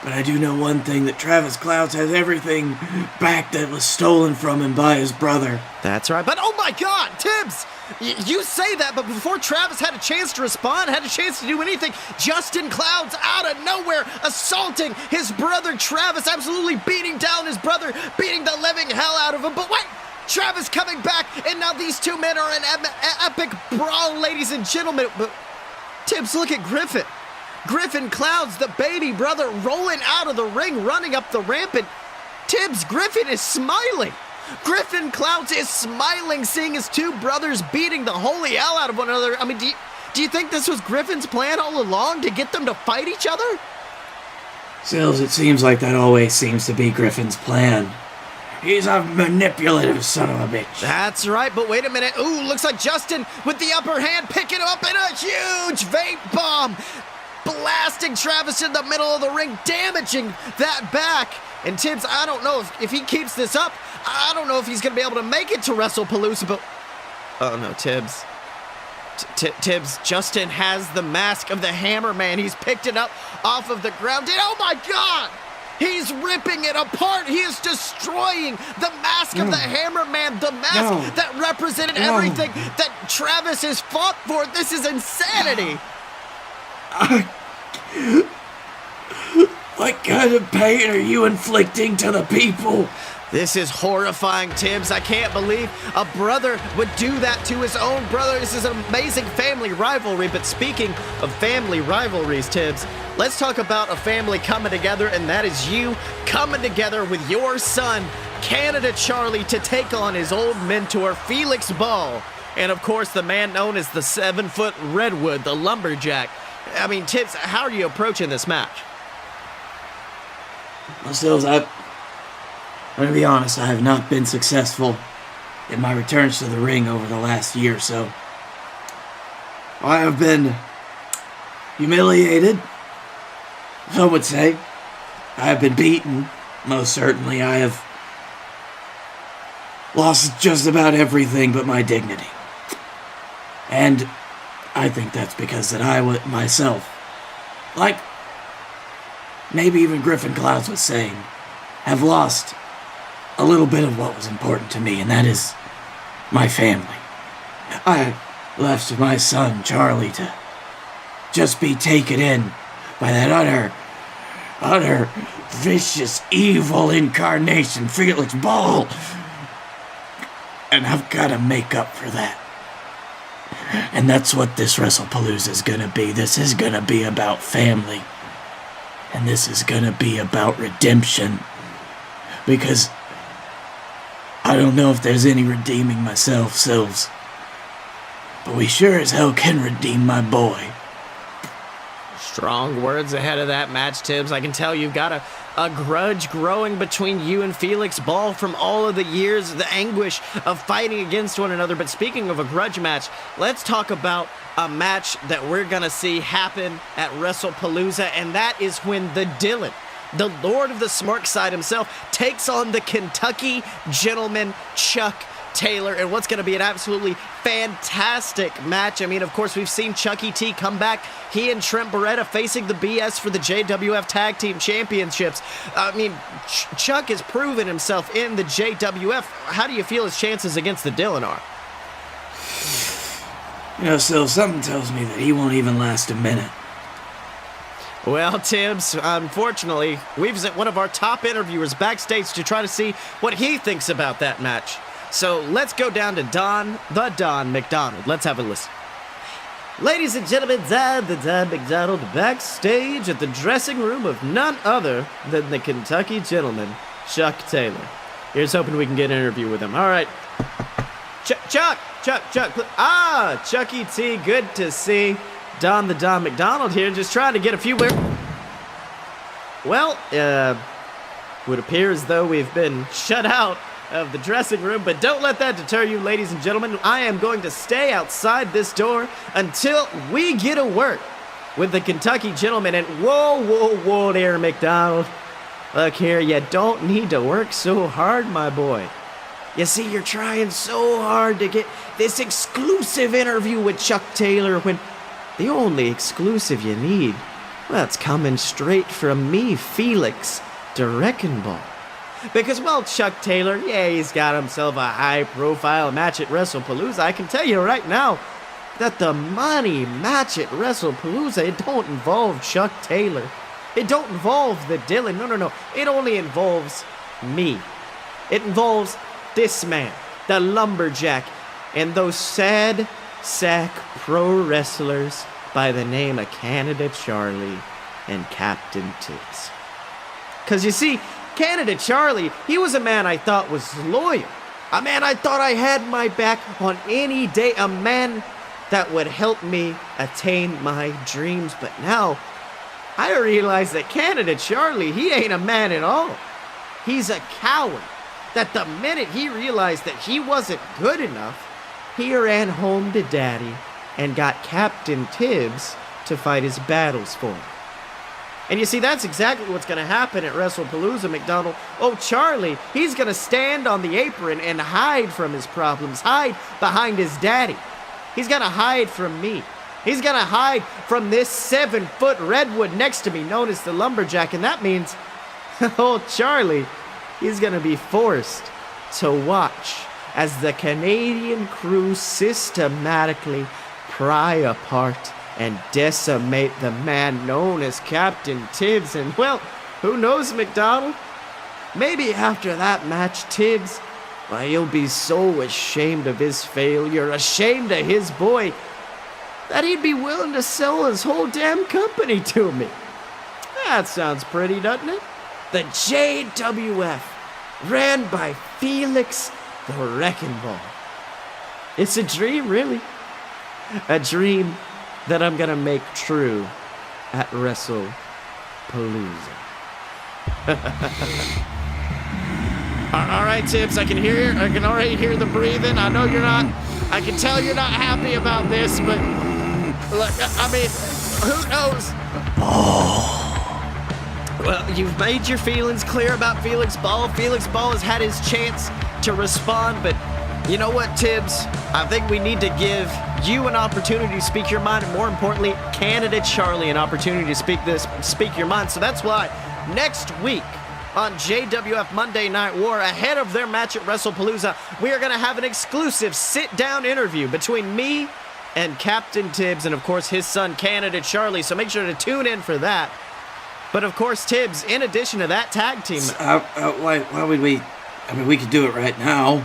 but I do know one thing, that Travis Clouds has everything back that was stolen from him by his brother. That's right, but oh my God, Tibbs! You say that, but before Travis had a chance to respond, had a chance to do anything, Justin Clouds out of nowhere assaulting his brother Travis, absolutely beating down his brother, beating the living hell out of him. But wait, Travis coming back, and now these two men are in epic brawl, ladies and gentlemen. But Tibbs, look at Griffin. Griffin Clouds, the baby brother, rolling out of the ring, running up the ramp, and Tibbs, Griffin is smiling. Griffin Clouds is smiling, seeing his two brothers beating the holy hell out of one another. I mean, do you think this was Griffin's plan all along, to get them to fight each other? Sills, it seems like that always seems to be Griffin's plan. He's a manipulative son of a bitch. That's right, but wait a minute. Ooh, looks like Justin with the upper hand, picking him up in a huge vape bomb, blasting Travis in the middle of the ring, damaging that back. And Tibbs, I don't know if he keeps this up, I don't know if he's going to be able to make it to Wrestlepalooza, but... Oh no, Tibbs. Tibbs, Justin has the mask of the Hammerman. He's picked it up off of the ground. Oh my God! He's ripping it apart. He is destroying the mask of the Hammer Man, the mask that represented everything that Travis has fought for. This is insanity. What kind of pain are you inflicting to the people? This is horrifying, Tibbs. I can't believe a brother would do that to his own brother. This is an amazing family rivalry. But speaking of family rivalries, Tibbs, let's talk about a family coming together, and that is you coming together with your son, Canada Charlie, to take on his old mentor, Felix Ball. And of course, the man known as the 7-foot Redwood, the lumberjack. I mean, Tibbs, how are you approaching this match? Well, Sills, I'm going to be honest, I have not been successful in my returns to the ring over the last year or so. I have been humiliated, some would say. I have been beaten, most certainly. I have lost just about everything but my dignity. And I think that's because that I myself, like maybe even Griffin Clouds was saying, have lost a little bit of what was important to me, and that is my family. I left my son, Charlie, to just be taken in by that utter, vicious, evil incarnation, Felix Ball. And I've got to make up for that. And that's what this Wrestlepalooza is going to be. This is going to be about family. And this is going to be about redemption. Because I don't know if there's any redeeming myself, Sills. But we sure as hell can redeem my boy. Strong words ahead of that match, Tibbs. I can tell you've got a grudge growing between you and Felix Ball from all of the years, the anguish of fighting against one another. But speaking of a grudge match, let's talk about a match that we're going to see happen at Wrestlepalooza, and that is when the Dylan, the Lord of the Smark Side himself, takes on the Kentucky Gentleman, Chuck Taylor, and what's going to be an absolutely fantastic match. I mean, of course, we've seen Chucky T come back. He and Trent Beretta facing the BS for the JWF Tag Team Championships. I mean, Chuck has proven himself in the JWF. How do you feel his chances against the Dylan are? You know, Sil, something tells me that he won't even last a minute. Well, Tibbs, unfortunately, we've sent one of our top interviewers backstage to try to see what he thinks about that match. So let's go down to the Don McDonald. Let's have a listen. Ladies and gentlemen, the Don McDonald backstage at the dressing room of none other than the Kentucky Gentleman, Chuck Taylor. Here's hoping we can get an interview with him. All right. Chuck. Chucky T, good to see Don McDonald here, just trying to get a few words. Well, would appear as though we've been shut out of the dressing room, but don't let that deter you, ladies and gentlemen. I am going to stay outside this door until we get a word with the Kentucky Gentleman. And whoa there, McDonald. Look here, you don't need to work so hard, my boy. You see, you're trying so hard to get this exclusive interview with Chuck Taylor when the only exclusive you need, well, it's coming straight from me, Felix, the Wrecking Ball. Because, well, Chuck Taylor, yeah, he's got himself a high-profile match at Wrestlepalooza. I can tell you right now that the money match at Wrestlepalooza, it don't involve Chuck Taylor. It don't involve the Dylan. No. It only involves me. It involves this man, the lumberjack, and those sad sack pro wrestlers by the name of Canada Charlie and Captain Tibbs. Because, you see, Canada Charlie, he was a man I thought was loyal. A man I thought I had my back on any day. A man that would help me attain my dreams. But now, I realize that Canada Charlie, he ain't a man at all. He's a coward. That the minute he realized that he wasn't good enough, he ran home to Daddy and got Captain Tibbs to fight his battles for him. And you see, that's exactly what's going to happen at Wrestlepalooza, McDonald. Oh, Charlie, he's going to stand on the apron and hide from his problems, hide behind his daddy. He's going to hide from me. He's going to hide from this 7-foot redwood next to me, known as the lumberjack. And that means Oh, Charlie, he's going to be forced to watch as the Canadian crew systematically pry apart and decimate the man known as Captain Tibbs. And, well, who knows, McDonald? Maybe after that match, Tibbs, why, he'll be so ashamed of his failure, ashamed of his boy, that he'd be willing to sell his whole damn company to me. That sounds pretty, doesn't it? The JWF, ran by Felix the Wrecking Ball. It's a dream, really. A dream that I'm gonna make true at Wrestlepalooza. All right, Tibbs, I can already hear the breathing. I know you're not, I can tell you're not happy about this, but look, I mean, who knows? Well, you've made your feelings clear about Felix Ball. Felix Ball has had his chance to respond, but you know what, Tibbs? I think we need to give you an opportunity to speak your mind, and more importantly, candidate Charlie an opportunity to speak your mind. So that's why next week on JWF Monday Night War, ahead of their match at Wrestlepalooza, we are going to have an exclusive sit-down interview between me and Captain Tibbs and, of course, his son, candidate Charlie. So make sure to tune in for that. But, of course, Tibbs, in addition to that tag team... why would we... I mean, we could do it right now.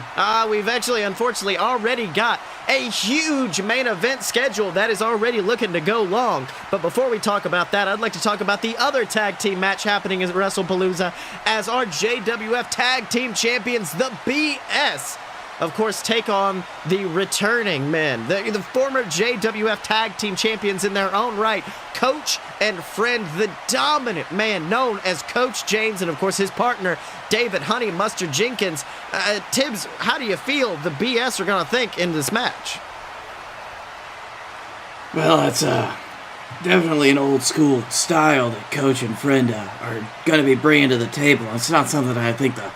We've actually, unfortunately, already got a huge main event schedule that is already looking to go long. But before we talk about that, I'd like to talk about the other tag team match happening at Wrestlepalooza as our JWF Tag Team Champions, the BS, of course, take on the returning men, the former JWF Tag Team Champions in their own right, Coach and friend, the dominant man known as Coach James, and of course his partner, David Honey Mustard Jenkins. Tibbs, how do you feel the BS are going to think in this match? Well, that's definitely an old school style that Coach and friend are going to be bringing to the table. It's not something I think the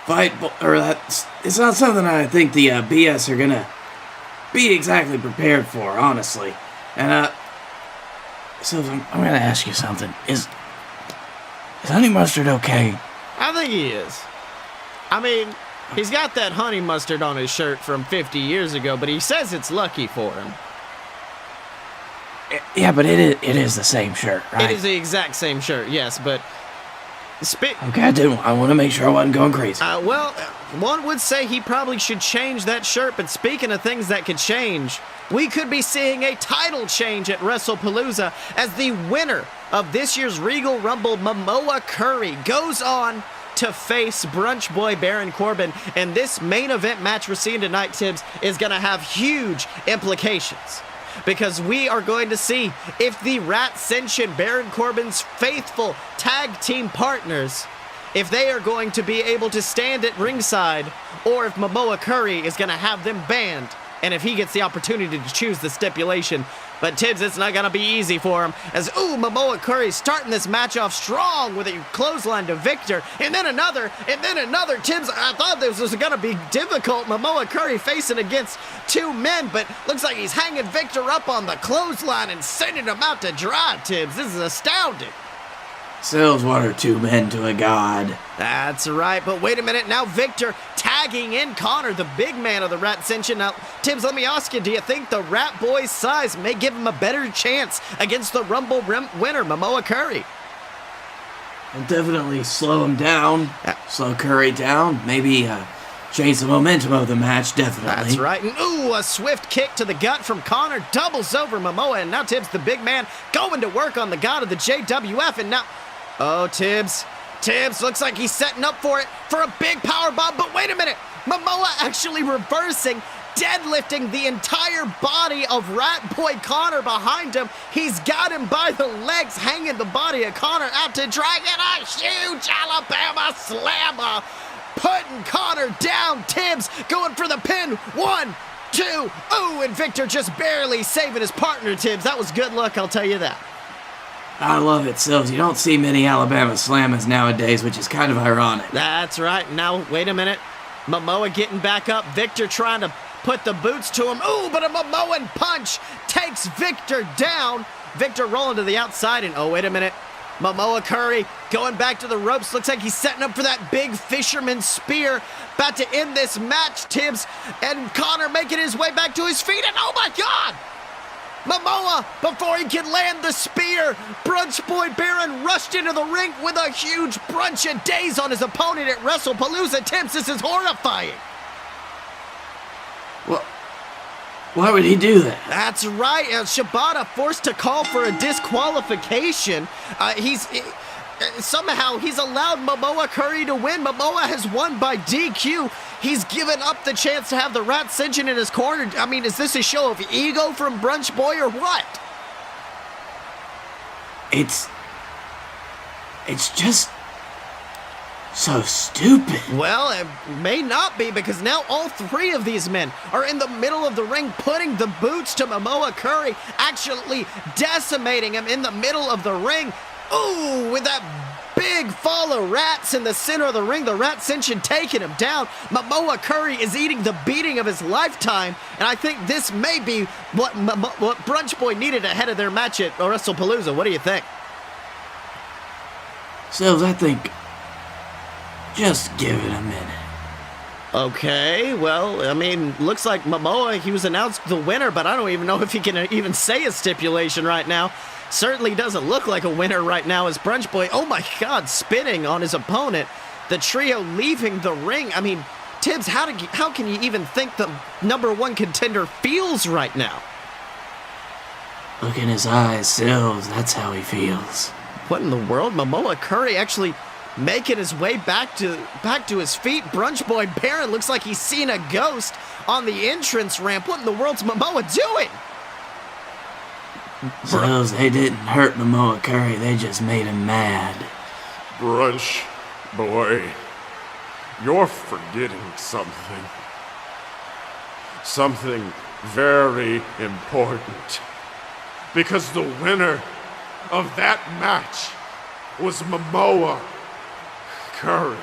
it's not something I think the BS are gonna be exactly prepared for, honestly. And so I'm gonna ask you something. Is Honey Mustard okay? I think he is. I mean, he's got that honey mustard on his shirt from 50 years ago, but he says it's lucky for him. Yeah, but it is the same shirt, right? It is the exact same shirt, yes, but... Okay, I want to make sure I wasn't going crazy. Well, one would say he probably should change that shirt, but speaking of things that could change, we could be seeing a title change at Wrestlepalooza as the winner of this year's Regal Rumble, Momoa Curry, goes on to face Brunch Boy Baron Corbin, and this main event match we're seeing tonight, Tibbs, is going to have huge implications. Because we are going to see if the Ratscension, Baron Corbin's faithful tag team partners, if they are going to be able to stand at ringside, or if Momoa Curry is going to have them banned, and if he gets the opportunity to choose the stipulation. But Tibbs, it's not going to be easy for him, as, Momoa Curry starting this match off strong with a clothesline to Victor, and then another. Tibbs, I thought this was going to be difficult. Momoa Curry facing against two men, but looks like he's hanging Victor up on the clothesline and sending him out to dry, Tibbs. This is astounding. Sells water two men to a god. That's right, but wait a minute. Now Victor tagging in Connor, the big man of the Ratscension. Now, Tibbs, let me ask you, do you think the Rat Boy's size may give him a better chance against the Rumble winner, Momoa Curry? It'll definitely slow him down. Slow Curry down. Maybe change the momentum of the match, definitely. That's right. And a swift kick to the gut from Connor. Doubles over Momoa. And now Tibbs, the big man, going to work on the god of the JWF. And now... Tibbs, looks like he's setting up for it for a big power bomb, but wait a minute, Momoa actually reversing, deadlifting the entire body of Rat Boy Connor behind him. He's got him by the legs, hanging the body of Connor out to drag in a huge Alabama slammer, putting Connor down. Tibbs going for the pin, 1, 2, and Victor just barely saving his partner, Tibbs. That was good luck, I'll tell you that. I love it, Sills. You don't see many Alabama slammers nowadays, which is kind of ironic. That's right. Now, wait a minute. Momoa getting back up. Victor trying to put the boots to him. But a Momoan punch takes Victor down. Victor rolling to the outside, and wait a minute. Momoa Curry going back to the ropes. Looks like he's setting up for that big fisherman spear. About to end this match, Tibbs. And Connor making his way back to his feet. And oh my God! Momoa, before he can land the spear, Brunch Boy Baron rushed into the ring with a huge brunch of days on his opponent at Wrestlepalooza. Tibbs, this is horrifying. Well, why would he do that? That's right. Shibata forced to call for a disqualification. Somehow he's allowed Momoa Curry to win. Momoa has won by DQ. He's given up the chance to have the Rat Ascension in his corner. I mean, is this a show of ego from Brunch Boy or what? It's just so stupid. Well, it may not be, because now all three of these men are in the middle of the ring putting the boots to Momoa Curry, actually decimating him in the middle of the ring. Ooh, with that big fall of rats in the center of the ring, the Rat Ascension taking him down. Momoa Curry is eating the beating of his lifetime, and I think this may be what Brunch Boy needed ahead of their match at Wrestlepalooza. What do you think? Sills, I think just give it a minute. Okay, well, I mean, looks like Momoa, he was announced the winner, but I don't even know if he can even say a stipulation right now. Certainly doesn't look like a winner right now as Brunch Boy, oh my God, spinning on his opponent. The trio leaving the ring. I mean, Tibbs, how can you even think the number one contender feels right now? Look in his eyes, Sills, that's how he feels. What in the world? Momoa Curry actually making his way back to his feet. Brunch Boy Baron looks like he's seen a ghost on the entrance ramp. What in the world's Momoa doing? Sills, they didn't hurt Momoa Curry, they just made him mad. Brunch Boy, you're forgetting something. Something very important. Because the winner of that match was Momoa Curry.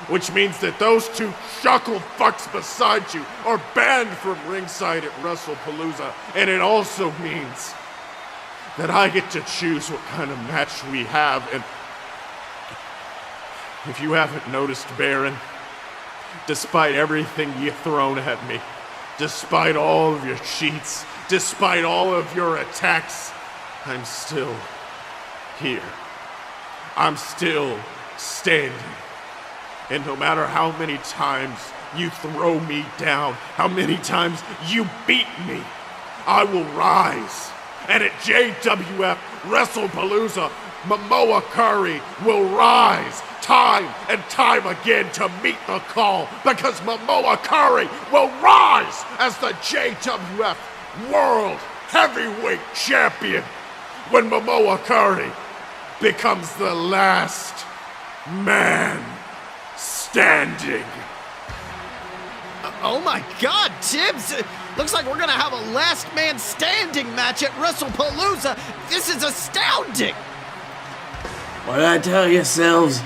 Which means that those two chuckle fucks beside you are banned from ringside at Wrestlepalooza. And it also means that I get to choose what kind of match we have. And if you haven't noticed, Baron, despite everything you've thrown at me, despite all of your cheats, despite all of your attacks, I'm still here. I'm still standing. And no matter how many times you throw me down, how many times you beat me, I will rise. And at JWF Wrestlepalooza, Momoa Curry will rise time and time again to meet the call, because Momoa Curry will rise as the JWF World Heavyweight Champion when Momoa Curry becomes the last man standing. Oh my God, Tibbs! Looks like we're gonna have a last man standing match at Wrestlepalooza. This is astounding! What did I tell you, Sills?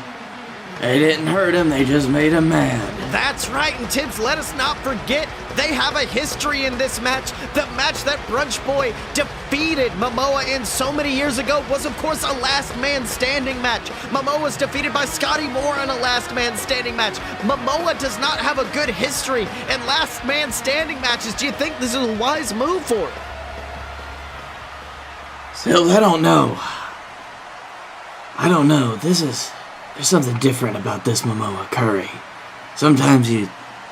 They didn't hurt him, they just made him mad. That's right, and Tibbs, let us not forget, they have a history in this match. The match that Brunch Boy defeated Momoa in so many years ago was, of course, a last man standing match. Momoa was defeated by Scotty Moore in a last man standing match. Momoa does not have a good history in last man standing matches. Do you think this is a wise move for him? Sills, I don't know. There's something different about this Momoa Curry. Sometimes you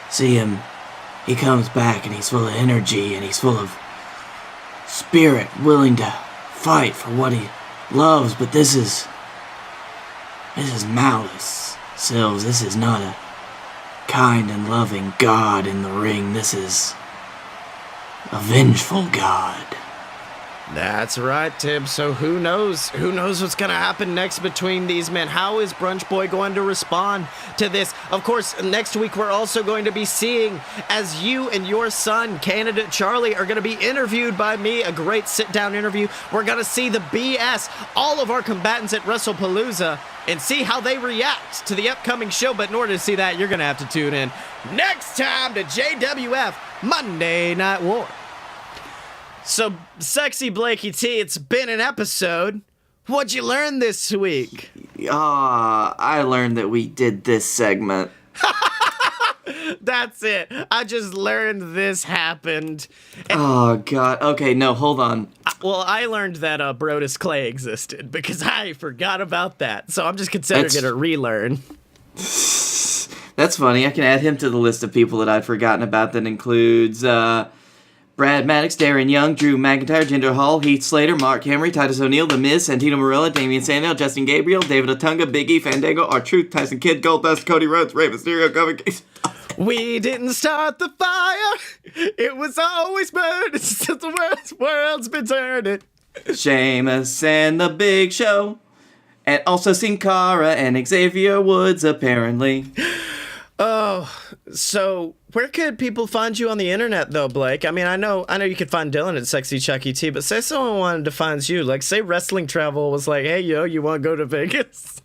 see him, he comes back and he's full of energy and he's full of spirit, willing to fight for what he loves, but this is malice. Sills, this is not a kind and loving God in the ring. This is a vengeful God. That's right, Tibbs. So who knows? Who knows what's going to happen next between these men? How is Brunch Boy going to respond to this? Of course, next week we're also going to be seeing as you and your son, candidate Charlie, are going to be interviewed by me, a great sit-down interview. We're going to see the BS, all of our combatants at Wrestlepalooza, and see how they react to the upcoming show. But in order to see that, you're going to have to tune in next time to JWF Monday Night War. So, Sexy Blakey T, it's been an episode. What'd you learn this week? I learned that we did this segment. That's it. I just learned this happened. Oh, God. Okay, no, hold on. Well, I learned that Brodus Clay existed because I forgot about that. So I'm just considering it a relearn. That's funny. I can add him to the list of people that I'd forgotten about. That includes Brad Maddox, Darren Young, Drew McIntyre, Jinder Hall, Heath Slater, Mark Henry, Titus O'Neil, The Miz, Santino Marella, Damian Sandow, Justin Gabriel, David Otunga, Big E, Fandango, R-Truth, Tyson Kidd, Goldust, Cody Rhodes, Rey Mysterio, Kofi. We didn't start the fire. It was always burning since the world's been turning. Sheamus and The Big Show. And also Sin Cara and Xavier Woods, apparently. Oh, so where could people find you on the internet, though, Blake? I mean, I know you could find Dylan at Sexy Chucky T, but say someone wanted to find you. Like, say Wrestling Travel was like, hey, yo, you want to go to Vegas?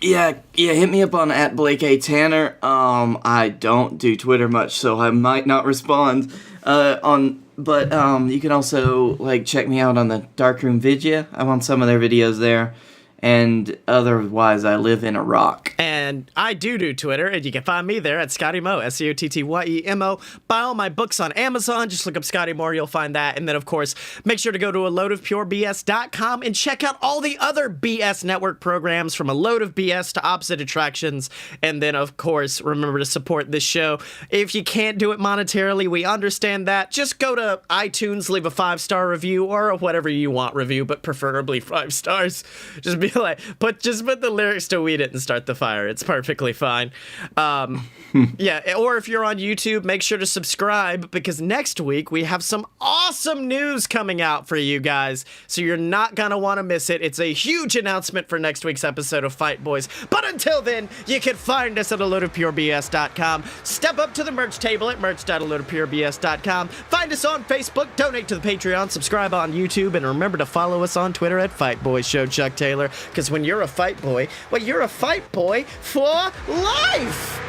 Yeah, hit me up on @Blake A. Tanner. I don't do Twitter much, so I might not respond. But you can also, like, check me out on the Darkroom Vidya. I'm on some of their videos there. And otherwise, I live in Iraq. And I do Twitter, and you can find me there at Scotty Mo, SCOTTYEMO. Buy all my books on Amazon. Just look up Scotty Moore, you'll find that. And then, of course, make sure to go to aloadofpurebs.com and check out all the other BS Network programs, from A Load of BS to Opposite Attractions. And then, of course, remember to support this show. If you can't do it monetarily, we understand that. Just go to iTunes, leave a 5-star review, or a whatever you want review, but preferably 5 stars. Just be like, just put the lyrics to Weed It and Start the Fire. It's perfectly fine. Yeah, or if you're on YouTube, make sure to subscribe, because next week we have some awesome news coming out for you guys, so you're not gonna want to miss it. It's a huge announcement for next week's episode of Fight Boys. But until then, you can find us at aloadofpurebs.com. Step up to the merch table at merch.aloadofpurebs.com. Find us on Facebook, donate to the Patreon, subscribe on YouTube, and remember to follow us on Twitter at Fight Boys Show Chuck Taylor. Because when you're a fight boy, well, you're a fight boy for life!